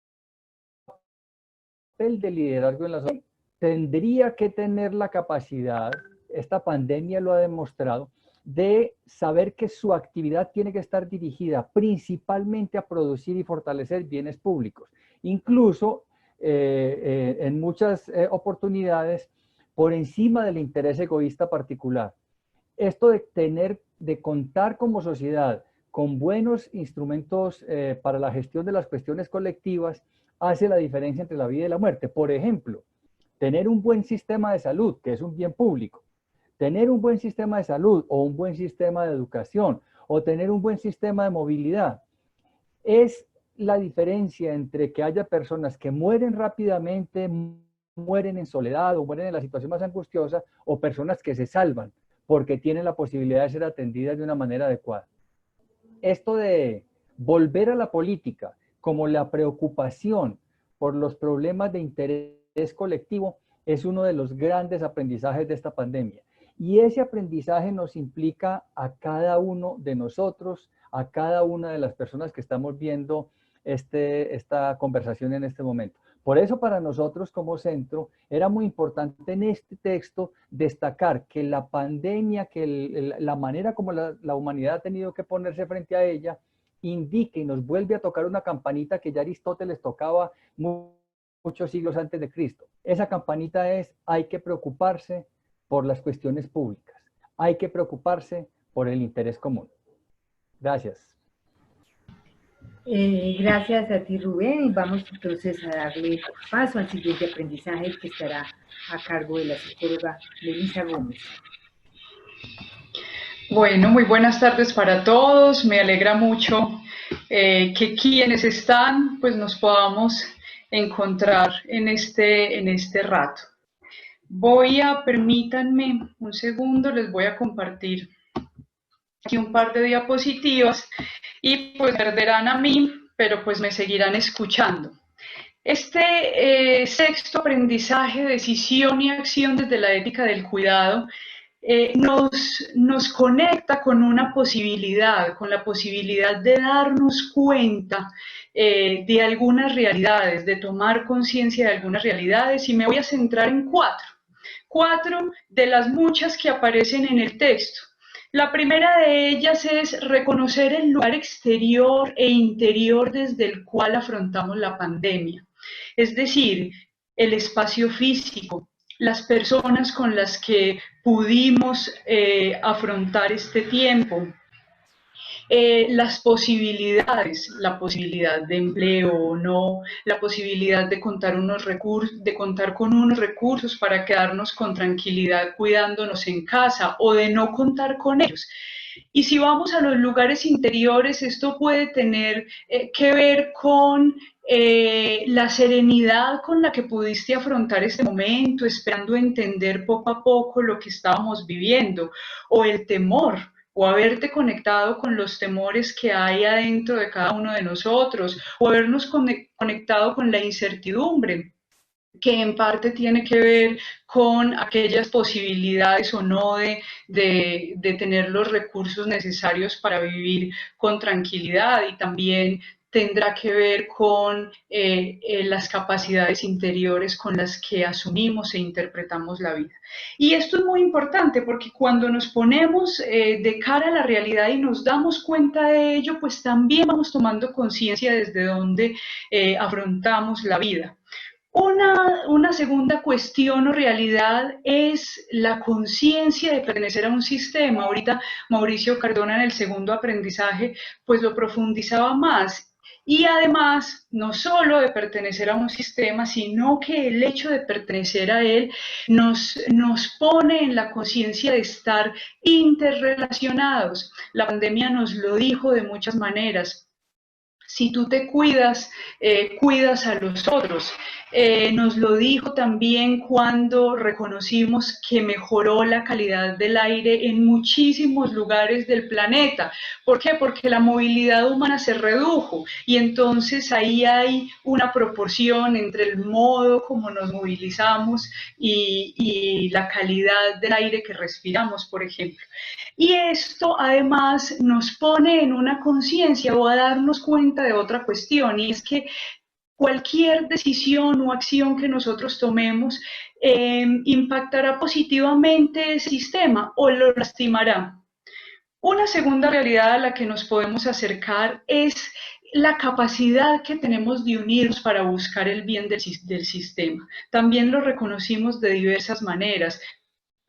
de liderazgo en la sociedad. Tendría que tener la capacidad, esta pandemia lo ha demostrado, de saber que su actividad tiene que estar dirigida principalmente a producir y fortalecer bienes públicos. Incluso en muchas oportunidades por encima del interés egoísta particular. Esto de contar como sociedad con buenos instrumentos para la gestión de las cuestiones colectivas, hace la diferencia entre la vida y la muerte. Por ejemplo, tener un buen sistema de salud, que es un bien público, tener un buen sistema de salud o un buen sistema de educación o tener un buen sistema de movilidad es la diferencia entre que haya personas que mueren rápidamente, mueren en soledad o mueren en la situación más angustiosa, o personas que se salvan porque tienen la posibilidad de ser atendidas de una manera adecuada. Esto de volver a la política como la preocupación por los problemas de interés colectivo es uno de los grandes aprendizajes de esta pandemia. Y ese aprendizaje nos implica a cada uno de nosotros, a cada una de las personas que estamos viendo esta conversación en este momento. Por eso para nosotros como centro era muy importante en este texto destacar que la pandemia, que la manera como la humanidad ha tenido que ponerse frente a ella, indica y nos vuelve a tocar una campanita que ya Aristóteles tocaba muchos siglos antes de Cristo. Esa campanita es: hay que preocuparse por las cuestiones públicas, hay que preocuparse por el interés común. Gracias. Gracias a ti, Rubén, y vamos entonces a darle paso al siguiente aprendizaje que estará a cargo de la psicóloga Melissa Gómez. Bueno, muy buenas tardes para todos. Me alegra mucho que quienes están, pues nos podamos encontrar en este rato. Permítanme un segundo, les voy a compartir aquí un par de diapositivas y pues perderán a mí, pero pues me seguirán escuchando. Este sexto aprendizaje, decisión y acción desde la ética del cuidado, nos conecta con una posibilidad, con la posibilidad de darnos cuenta de algunas realidades, de tomar conciencia de algunas realidades, y me voy a centrar en cuatro de las muchas que aparecen en el texto. La primera de ellas es reconocer el lugar exterior e interior desde el cual afrontamos la pandemia, es decir, el espacio físico, las personas con las que pudimos afrontar este tiempo, las posibilidades, la posibilidad de empleo o no, la posibilidad de contar con unos recursos para quedarnos con tranquilidad cuidándonos en casa o de no contar con ellos. Y si vamos a los lugares interiores, esto puede tener que ver con la serenidad con la que pudiste afrontar este momento, esperando entender poco a poco lo que estábamos viviendo, o el temor, o haberte conectado con los temores que hay adentro de cada uno de nosotros, o habernos conectado con la incertidumbre, que en parte tiene que ver con aquellas posibilidades o no de tener los recursos necesarios para vivir con tranquilidad, y también tendrá que ver con las capacidades interiores con las que asumimos e interpretamos la vida. Y esto es muy importante porque cuando nos ponemos de cara a la realidad y nos damos cuenta de ello, pues también vamos tomando conciencia desde donde afrontamos la vida. Una segunda cuestión o realidad es la conciencia de pertenecer a un sistema. Ahorita Mauricio Cardona en el segundo aprendizaje pues lo profundizaba más. Y además, no solo de pertenecer a un sistema, sino que el hecho de pertenecer a él nos pone en la conciencia de estar interrelacionados. La pandemia nos lo dijo de muchas maneras. Si tú te cuidas, cuidas a los otros. Nos lo dijo también cuando reconocimos que mejoró la calidad del aire en muchísimos lugares del planeta. ¿Por qué? Porque la movilidad humana se redujo, y entonces ahí hay una proporción entre el modo como nos movilizamos y la calidad del aire que respiramos, por ejemplo. Y esto además nos pone en una conciencia o a darnos cuenta de otra cuestión, y es que cualquier decisión o acción que nosotros tomemos impactará positivamente el sistema o lo lastimará. Una segunda realidad a la que nos podemos acercar es la capacidad que tenemos de unirnos para buscar el bien del sistema. También lo reconocimos de diversas maneras.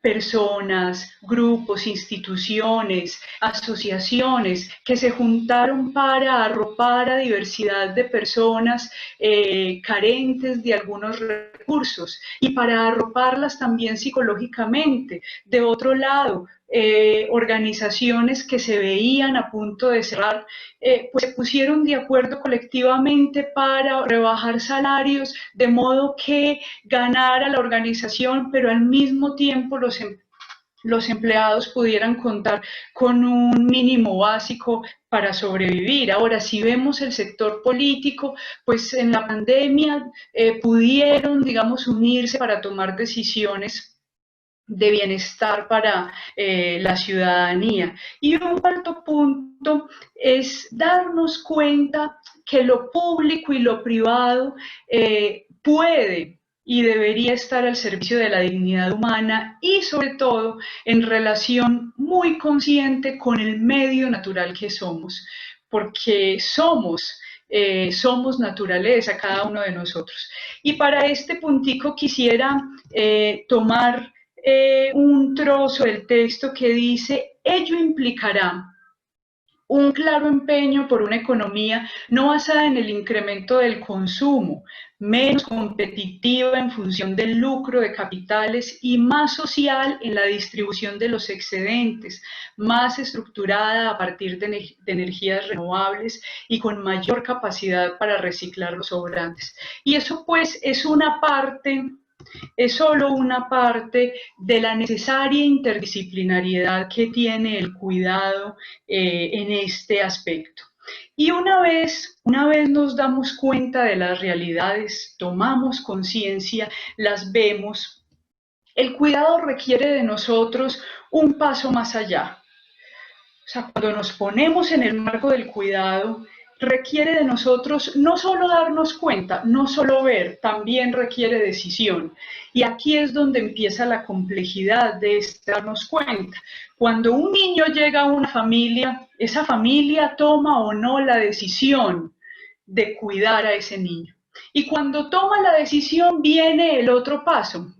personas, grupos, instituciones, asociaciones que se juntaron para arropar a diversidad de personas carentes de algunos recursos y para arroparlas también psicológicamente. De otro lado, organizaciones que se veían a punto de cerrar, pues se pusieron de acuerdo colectivamente para rebajar salarios, de modo que ganara la organización, pero al mismo tiempo los empleados pudieran contar con un mínimo básico para sobrevivir. Ahora, si vemos el sector político, pues en la pandemia pudieron, digamos, unirse para tomar decisiones de bienestar para la ciudadanía. Y un cuarto punto es darnos cuenta que lo público y lo privado puede y debería estar al servicio de la dignidad humana y sobre todo en relación muy consciente con el medio natural que somos, porque somos naturaleza cada uno de nosotros. Y para este puntico quisiera tomar un trozo del texto que dice: ello implicará un claro empeño por una economía no basada en el incremento del consumo, menos competitiva en función del lucro de capitales y más social en la distribución de los excedentes, más estructurada a partir de energías renovables y con mayor capacidad para reciclar los sobrantes. Y eso pues es solo una parte de la necesaria interdisciplinariedad que tiene el cuidado en este aspecto. Y una vez nos damos cuenta de las realidades, tomamos conciencia, las vemos, el cuidado requiere de nosotros un paso más allá. O sea, cuando nos ponemos en el marco del cuidado, requiere de nosotros no solo darnos cuenta, no solo ver, también requiere decisión. Y aquí es donde empieza la complejidad de darnos cuenta. Cuando un niño llega a una familia, esa familia toma o no la decisión de cuidar a ese niño. Y cuando toma la decisión viene el otro paso,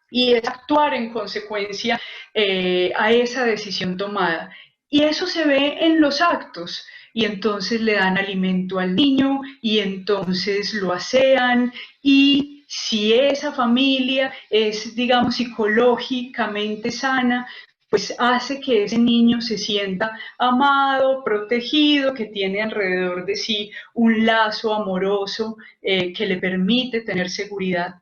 y es actuar en consecuencia a esa decisión tomada. Y eso se ve en los actos. Y entonces le dan alimento al niño y entonces lo asean, y si esa familia es, digamos, psicológicamente sana, pues hace que ese niño se sienta amado, protegido, que tiene alrededor de sí un lazo amoroso que le permite tener seguridad.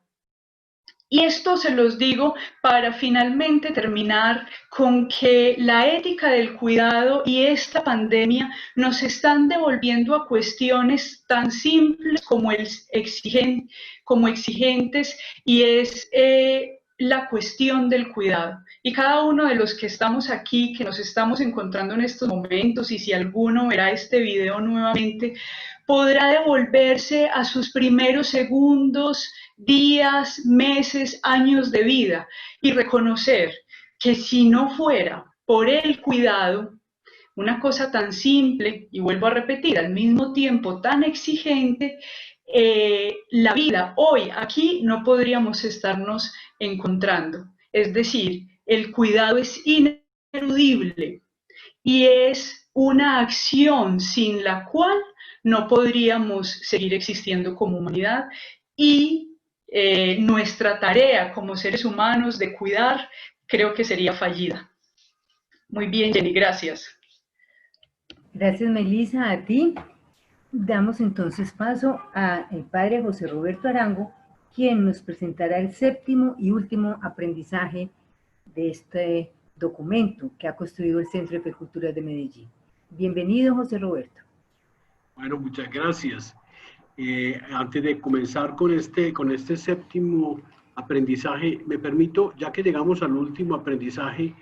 Y esto se los digo para finalmente terminar con que la ética del cuidado y esta pandemia nos están devolviendo a cuestiones tan simples como exigentes, y es la cuestión del cuidado. Y cada uno de los que estamos aquí, que nos estamos encontrando en estos momentos, y si alguno verá este video nuevamente, podrá devolverse a sus primeros segundos, días, meses, años de vida y reconocer que si no fuera por el cuidado, una cosa tan simple, y vuelvo a repetir, al mismo tiempo tan exigente, la vida hoy aquí no podríamos estarnos encontrando. Es decir, el cuidado es ineludible y es una acción sin la cual no podríamos seguir existiendo como humanidad, y nuestra tarea como seres humanos de cuidar creo que sería fallida. Muy bien, Jenny, gracias. Gracias, Melissa, a ti. Damos entonces paso al padre José Roberto Arango, quien nos presentará el séptimo y último aprendizaje de este documento que ha construido el Centro de Fe y Cultura de Medellín. Bienvenido, José Roberto. Bueno, muchas gracias. Antes de comenzar con este séptimo aprendizaje, me permito, ya que llegamos al último aprendizaje,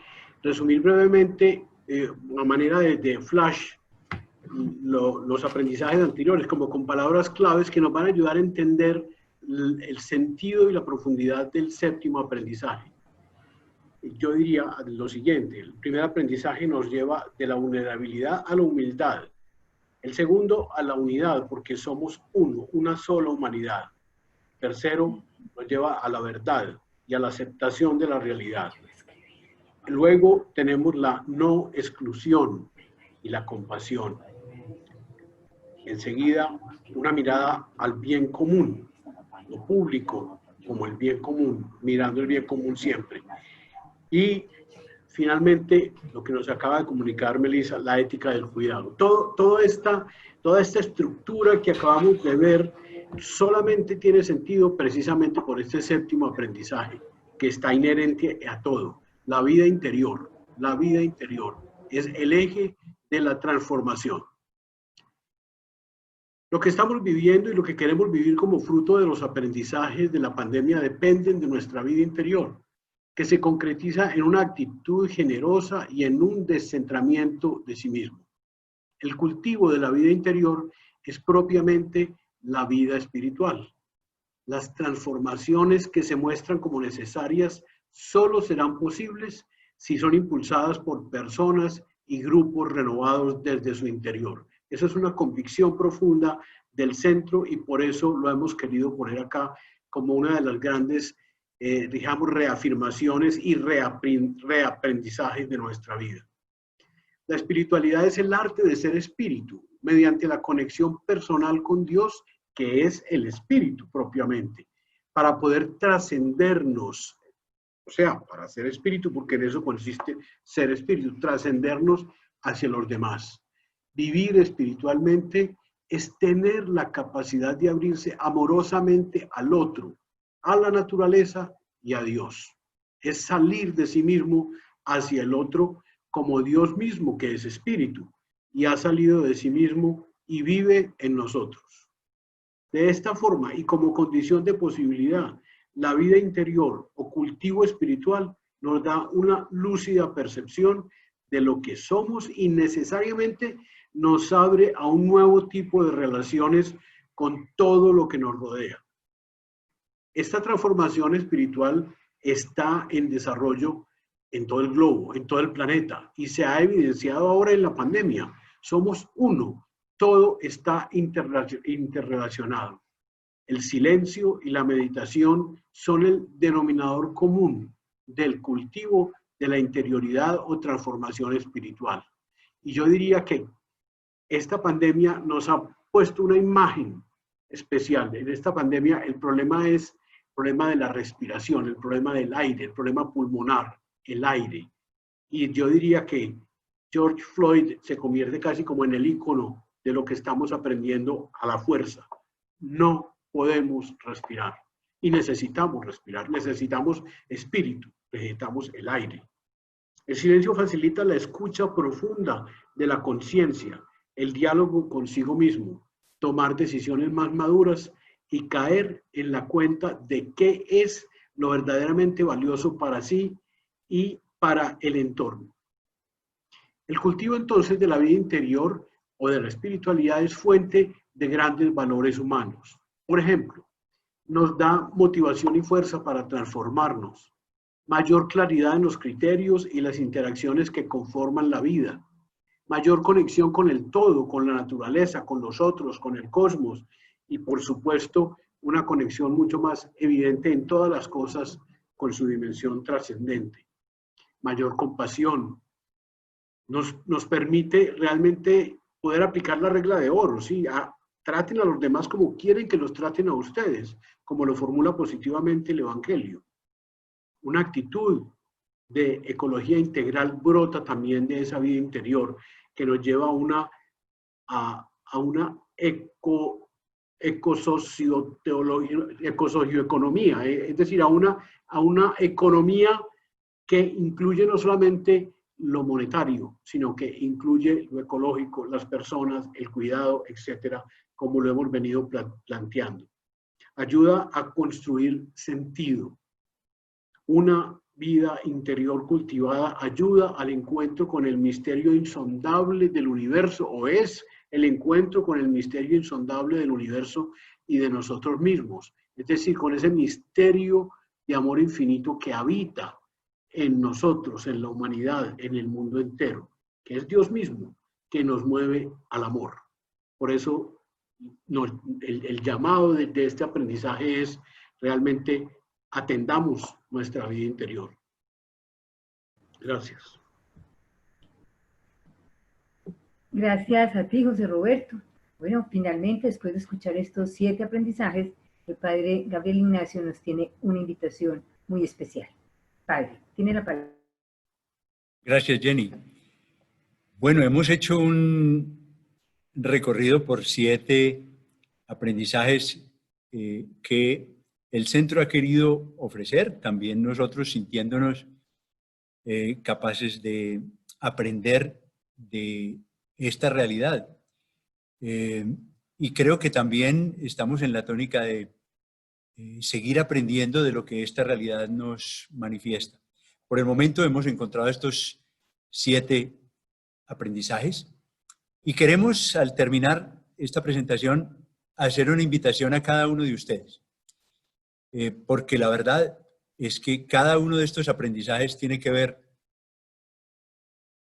resumir brevemente, a manera de flash, los aprendizajes anteriores, como con palabras claves que nos van a ayudar a entender el sentido y la profundidad del séptimo aprendizaje. Yo diría lo siguiente: el primer aprendizaje nos lleva de la vulnerabilidad a la humildad. El segundo, a la unidad, porque somos uno, una sola humanidad. Tercero, nos lleva a la verdad y a la aceptación de la realidad. Luego tenemos la no exclusión y la compasión. Enseguida, una mirada al bien común, lo público como el bien común, mirando el bien común siempre. Y finalmente, lo que nos acaba de comunicar Melissa, la ética del cuidado. Toda esta estructura que acabamos de ver solamente tiene sentido precisamente por este séptimo aprendizaje, que está inherente a todo. La vida interior es el eje de la transformación. Lo que estamos viviendo y lo que queremos vivir como fruto de los aprendizajes de la pandemia dependen de nuestra vida interior, que se concretiza en una actitud generosa y en un descentramiento de sí mismo. El cultivo de la vida interior es propiamente la vida espiritual. Las transformaciones que se muestran como necesarias solo serán posibles si son impulsadas por personas y grupos renovados desde su interior. Esa es una convicción profunda del centro y por eso lo hemos querido poner acá como una de las grandes, digamos, reafirmaciones y reaprendizajes de nuestra vida. La espiritualidad es el arte de ser espíritu, mediante la conexión personal con Dios, que es el espíritu propiamente, para poder trascendernos, o sea, para ser espíritu, porque en eso consiste ser espíritu, trascendernos hacia los demás. Vivir espiritualmente es tener la capacidad de abrirse amorosamente al otro, a la naturaleza y a Dios. Es salir de sí mismo hacia el otro como Dios mismo, que es espíritu, y ha salido de sí mismo y vive en nosotros. De esta forma, y como condición de posibilidad, la vida interior o cultivo espiritual nos da una lúcida percepción de lo que somos y necesariamente nos abre a un nuevo tipo de relaciones con todo lo que nos rodea. Esta transformación espiritual está en desarrollo en todo el globo, en todo el planeta, y se ha evidenciado ahora en la pandemia. Somos uno, todo está interrelacionado. El silencio y la meditación son el denominador común del cultivo de la interioridad o transformación espiritual. Y yo diría que esta pandemia nos ha puesto una imagen especial. En esta pandemia el problema es el problema de la respiración, el problema del aire, el problema pulmonar, el aire. Y yo diría que George Floyd se convierte casi como en el ícono de lo que estamos aprendiendo a la fuerza. No podemos respirar y necesitamos respirar, necesitamos espíritu, necesitamos el aire. El silencio facilita la escucha profunda de la conciencia, el diálogo consigo mismo, tomar decisiones más maduras y caer en la cuenta de qué es lo verdaderamente valioso para sí y para el entorno. El cultivo entonces de la vida interior o de la espiritualidad es fuente de grandes valores humanos. Por ejemplo, nos da motivación y fuerza para transformarnos, mayor claridad en los criterios y las interacciones que conforman la vida, mayor conexión con el todo, con la naturaleza, con los otros, con el cosmos y por supuesto una conexión mucho más evidente en todas las cosas con su dimensión trascendente. Mayor compasión nos permite realmente poder aplicar la regla de oro, ¿sí? Traten a los demás como quieren que los traten a ustedes, como lo formula positivamente el Evangelio. Una actitud de ecología integral brota también de esa vida interior que nos lleva a una ecosocioeconomía, es decir, a una economía que incluye no solamente lo monetario, sino que incluye lo ecológico, las personas, el cuidado, etcétera, como lo hemos venido planteando. Ayuda a construir sentido. Una vida interior cultivada ayuda al encuentro con el misterio insondable del universo, o es el encuentro con el misterio insondable del universo y de nosotros mismos. Es decir, con ese misterio de amor infinito que habita en nosotros, en la humanidad, en el mundo entero, que es Dios mismo, que nos mueve al amor. Por eso el llamado de este aprendizaje es realmente atendamos nuestra vida interior. Gracias. Gracias a ti, José Roberto. Bueno, finalmente, después de escuchar estos 7 aprendizajes, el padre Gabriel Ignacio nos tiene una invitación muy especial. Padre, tiene la palabra. Gracias, Jenny. Bueno, hemos hecho un recorrido por 7 aprendizajes que el centro ha querido ofrecer, también nosotros sintiéndonos capaces de aprender de esta realidad. Y creo que también estamos en la tónica de seguir aprendiendo de lo que esta realidad nos manifiesta. Por el momento hemos encontrado estos 7 aprendizajes y queremos, al terminar esta presentación, hacer una invitación a cada uno de ustedes. Porque la verdad es que cada uno de estos aprendizajes tiene que ver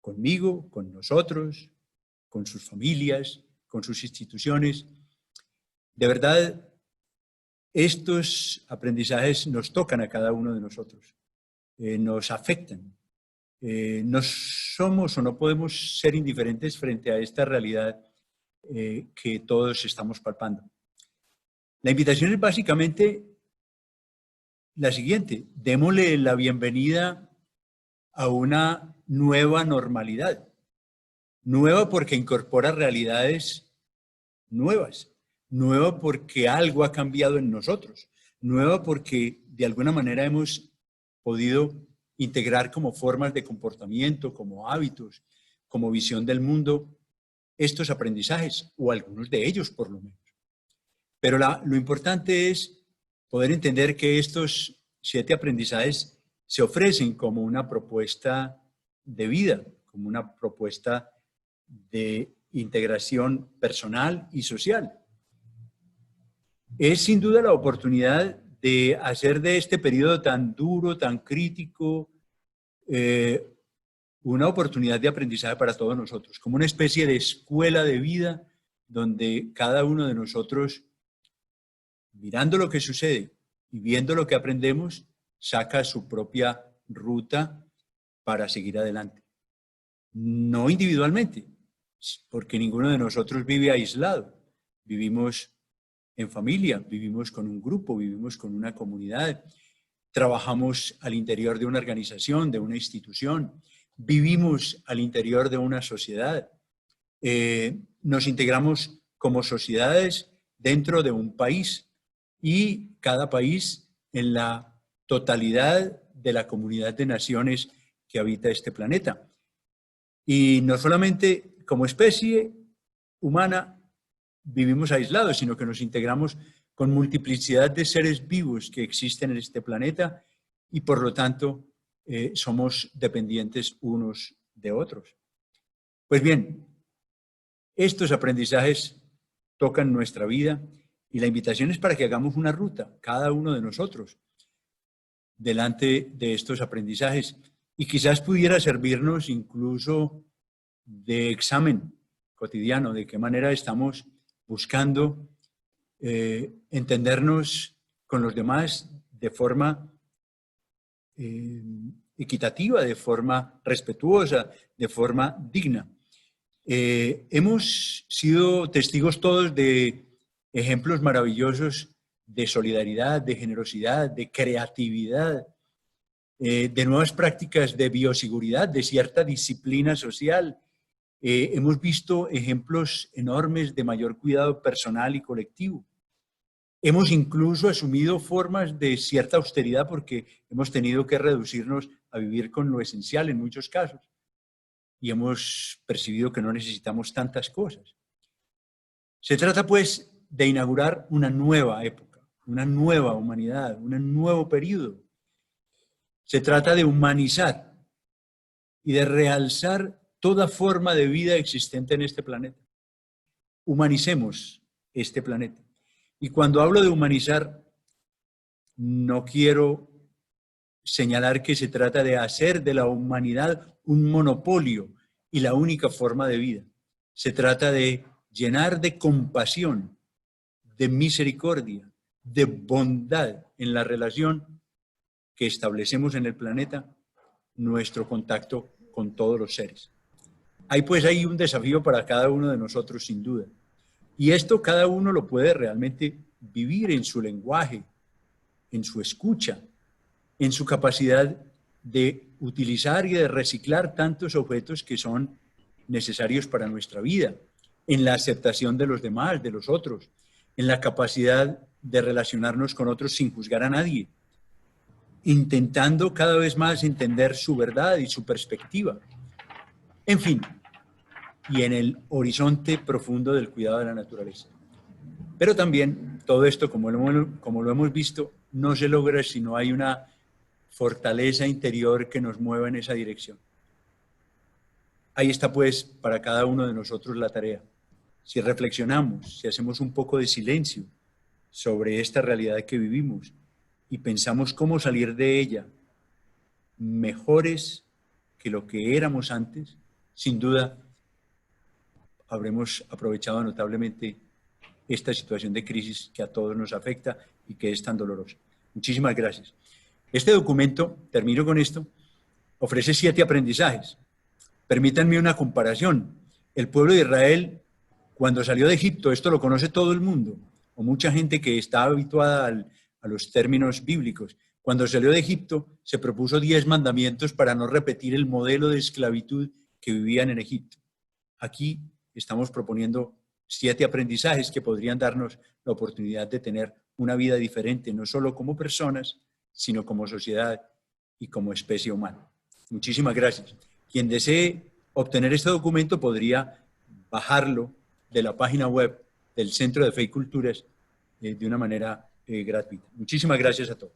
conmigo, con nosotros, con sus familias, con sus instituciones. De verdad, estos aprendizajes nos tocan a cada uno de nosotros, nos afectan. No somos o no podemos ser indiferentes frente a esta realidad que todos estamos palpando. La invitación es básicamente la siguiente: démosle la bienvenida a una nueva normalidad. Nueva porque incorpora realidades nuevas. Nueva porque algo ha cambiado en nosotros. Nueva porque de alguna manera hemos podido integrar como formas de comportamiento, como hábitos, como visión del mundo, estos aprendizajes, o algunos de ellos por lo menos. Pero lo importante es poder entender que estos 7 aprendizajes se ofrecen como una propuesta de vida, como una propuesta de integración personal y social. Es sin duda la oportunidad de hacer de este periodo tan duro, tan crítico, una oportunidad de aprendizaje para todos nosotros, como una especie de escuela de vida donde cada uno de nosotros, mirando lo que sucede y viendo lo que aprendemos, saca su propia ruta para seguir adelante. No individualmente, porque ninguno de nosotros vive aislado. Vivimos en familia, vivimos con un grupo, vivimos con una comunidad, trabajamos al interior de una organización, de una institución, vivimos al interior de una sociedad, nos integramos como sociedades dentro de un país y cada país en la totalidad de la comunidad de naciones que habita este planeta. Y no solamente como especie humana vivimos aislados, sino que nos integramos con multiplicidad de seres vivos que existen en este planeta y por lo tanto somos dependientes unos de otros. Pues bien, estos aprendizajes tocan nuestra vida y la invitación es para que hagamos una ruta, cada uno de nosotros, delante de estos aprendizajes y quizás pudiera servirnos incluso de examen cotidiano, de qué manera estamos buscando entendernos con los demás de forma equitativa, de forma respetuosa, de forma digna. Hemos sido testigos todos de ejemplos maravillosos de solidaridad, de generosidad, de creatividad, de nuevas prácticas de bioseguridad, de cierta disciplina social. Hemos visto ejemplos enormes de mayor cuidado personal y colectivo. Hemos incluso asumido formas de cierta austeridad porque hemos tenido que reducirnos a vivir con lo esencial en muchos casos. Y hemos percibido que no necesitamos tantas cosas. Se trata pues de inaugurar una nueva época, una nueva humanidad, un nuevo periodo. Se trata de humanizar y de realzar toda forma de vida existente en este planeta. Humanicemos este planeta. Y cuando hablo de humanizar, no quiero señalar que se trata de hacer de la humanidad un monopolio y la única forma de vida. Se trata de llenar de compasión, de misericordia, de bondad en la relación que establecemos en el planeta, nuestro contacto con todos los seres. Hay un desafío para cada uno de nosotros, sin duda. Y esto cada uno lo puede realmente vivir en su lenguaje, en su escucha, en su capacidad de utilizar y de reciclar tantos objetos que son necesarios para nuestra vida, en la aceptación de los demás, de los otros, en la capacidad de relacionarnos con otros sin juzgar a nadie, intentando cada vez más entender su verdad y su perspectiva. En fin, y en el horizonte profundo del cuidado de la naturaleza. Pero también todo esto, como lo hemos visto, no se logra si no hay una fortaleza interior que nos mueva en esa dirección. Ahí está pues para cada uno de nosotros la tarea. Si reflexionamos, si hacemos un poco de silencio sobre esta realidad que vivimos y pensamos cómo salir de ella mejores que lo que éramos antes, sin duda habremos aprovechado notablemente esta situación de crisis que a todos nos afecta y que es tan dolorosa. Muchísimas gracias. Este documento, termino con esto, ofrece 7 aprendizajes. Permítanme una comparación. El pueblo de Israel, cuando salió de Egipto, esto lo conoce todo el mundo, o mucha gente que está habituada a los términos bíblicos. Cuando salió de Egipto, se propuso 10 mandamientos para no repetir el modelo de esclavitud que vivían en Egipto. Aquí estamos proponiendo 7 aprendizajes que podrían darnos la oportunidad de tener una vida diferente, no solo como personas, sino como sociedad y como especie humana. Muchísimas gracias. Quien desee obtener este documento podría bajarlo de la página web del Centro de Fe y Culturas de una manera gratuita. Muchísimas gracias a todos.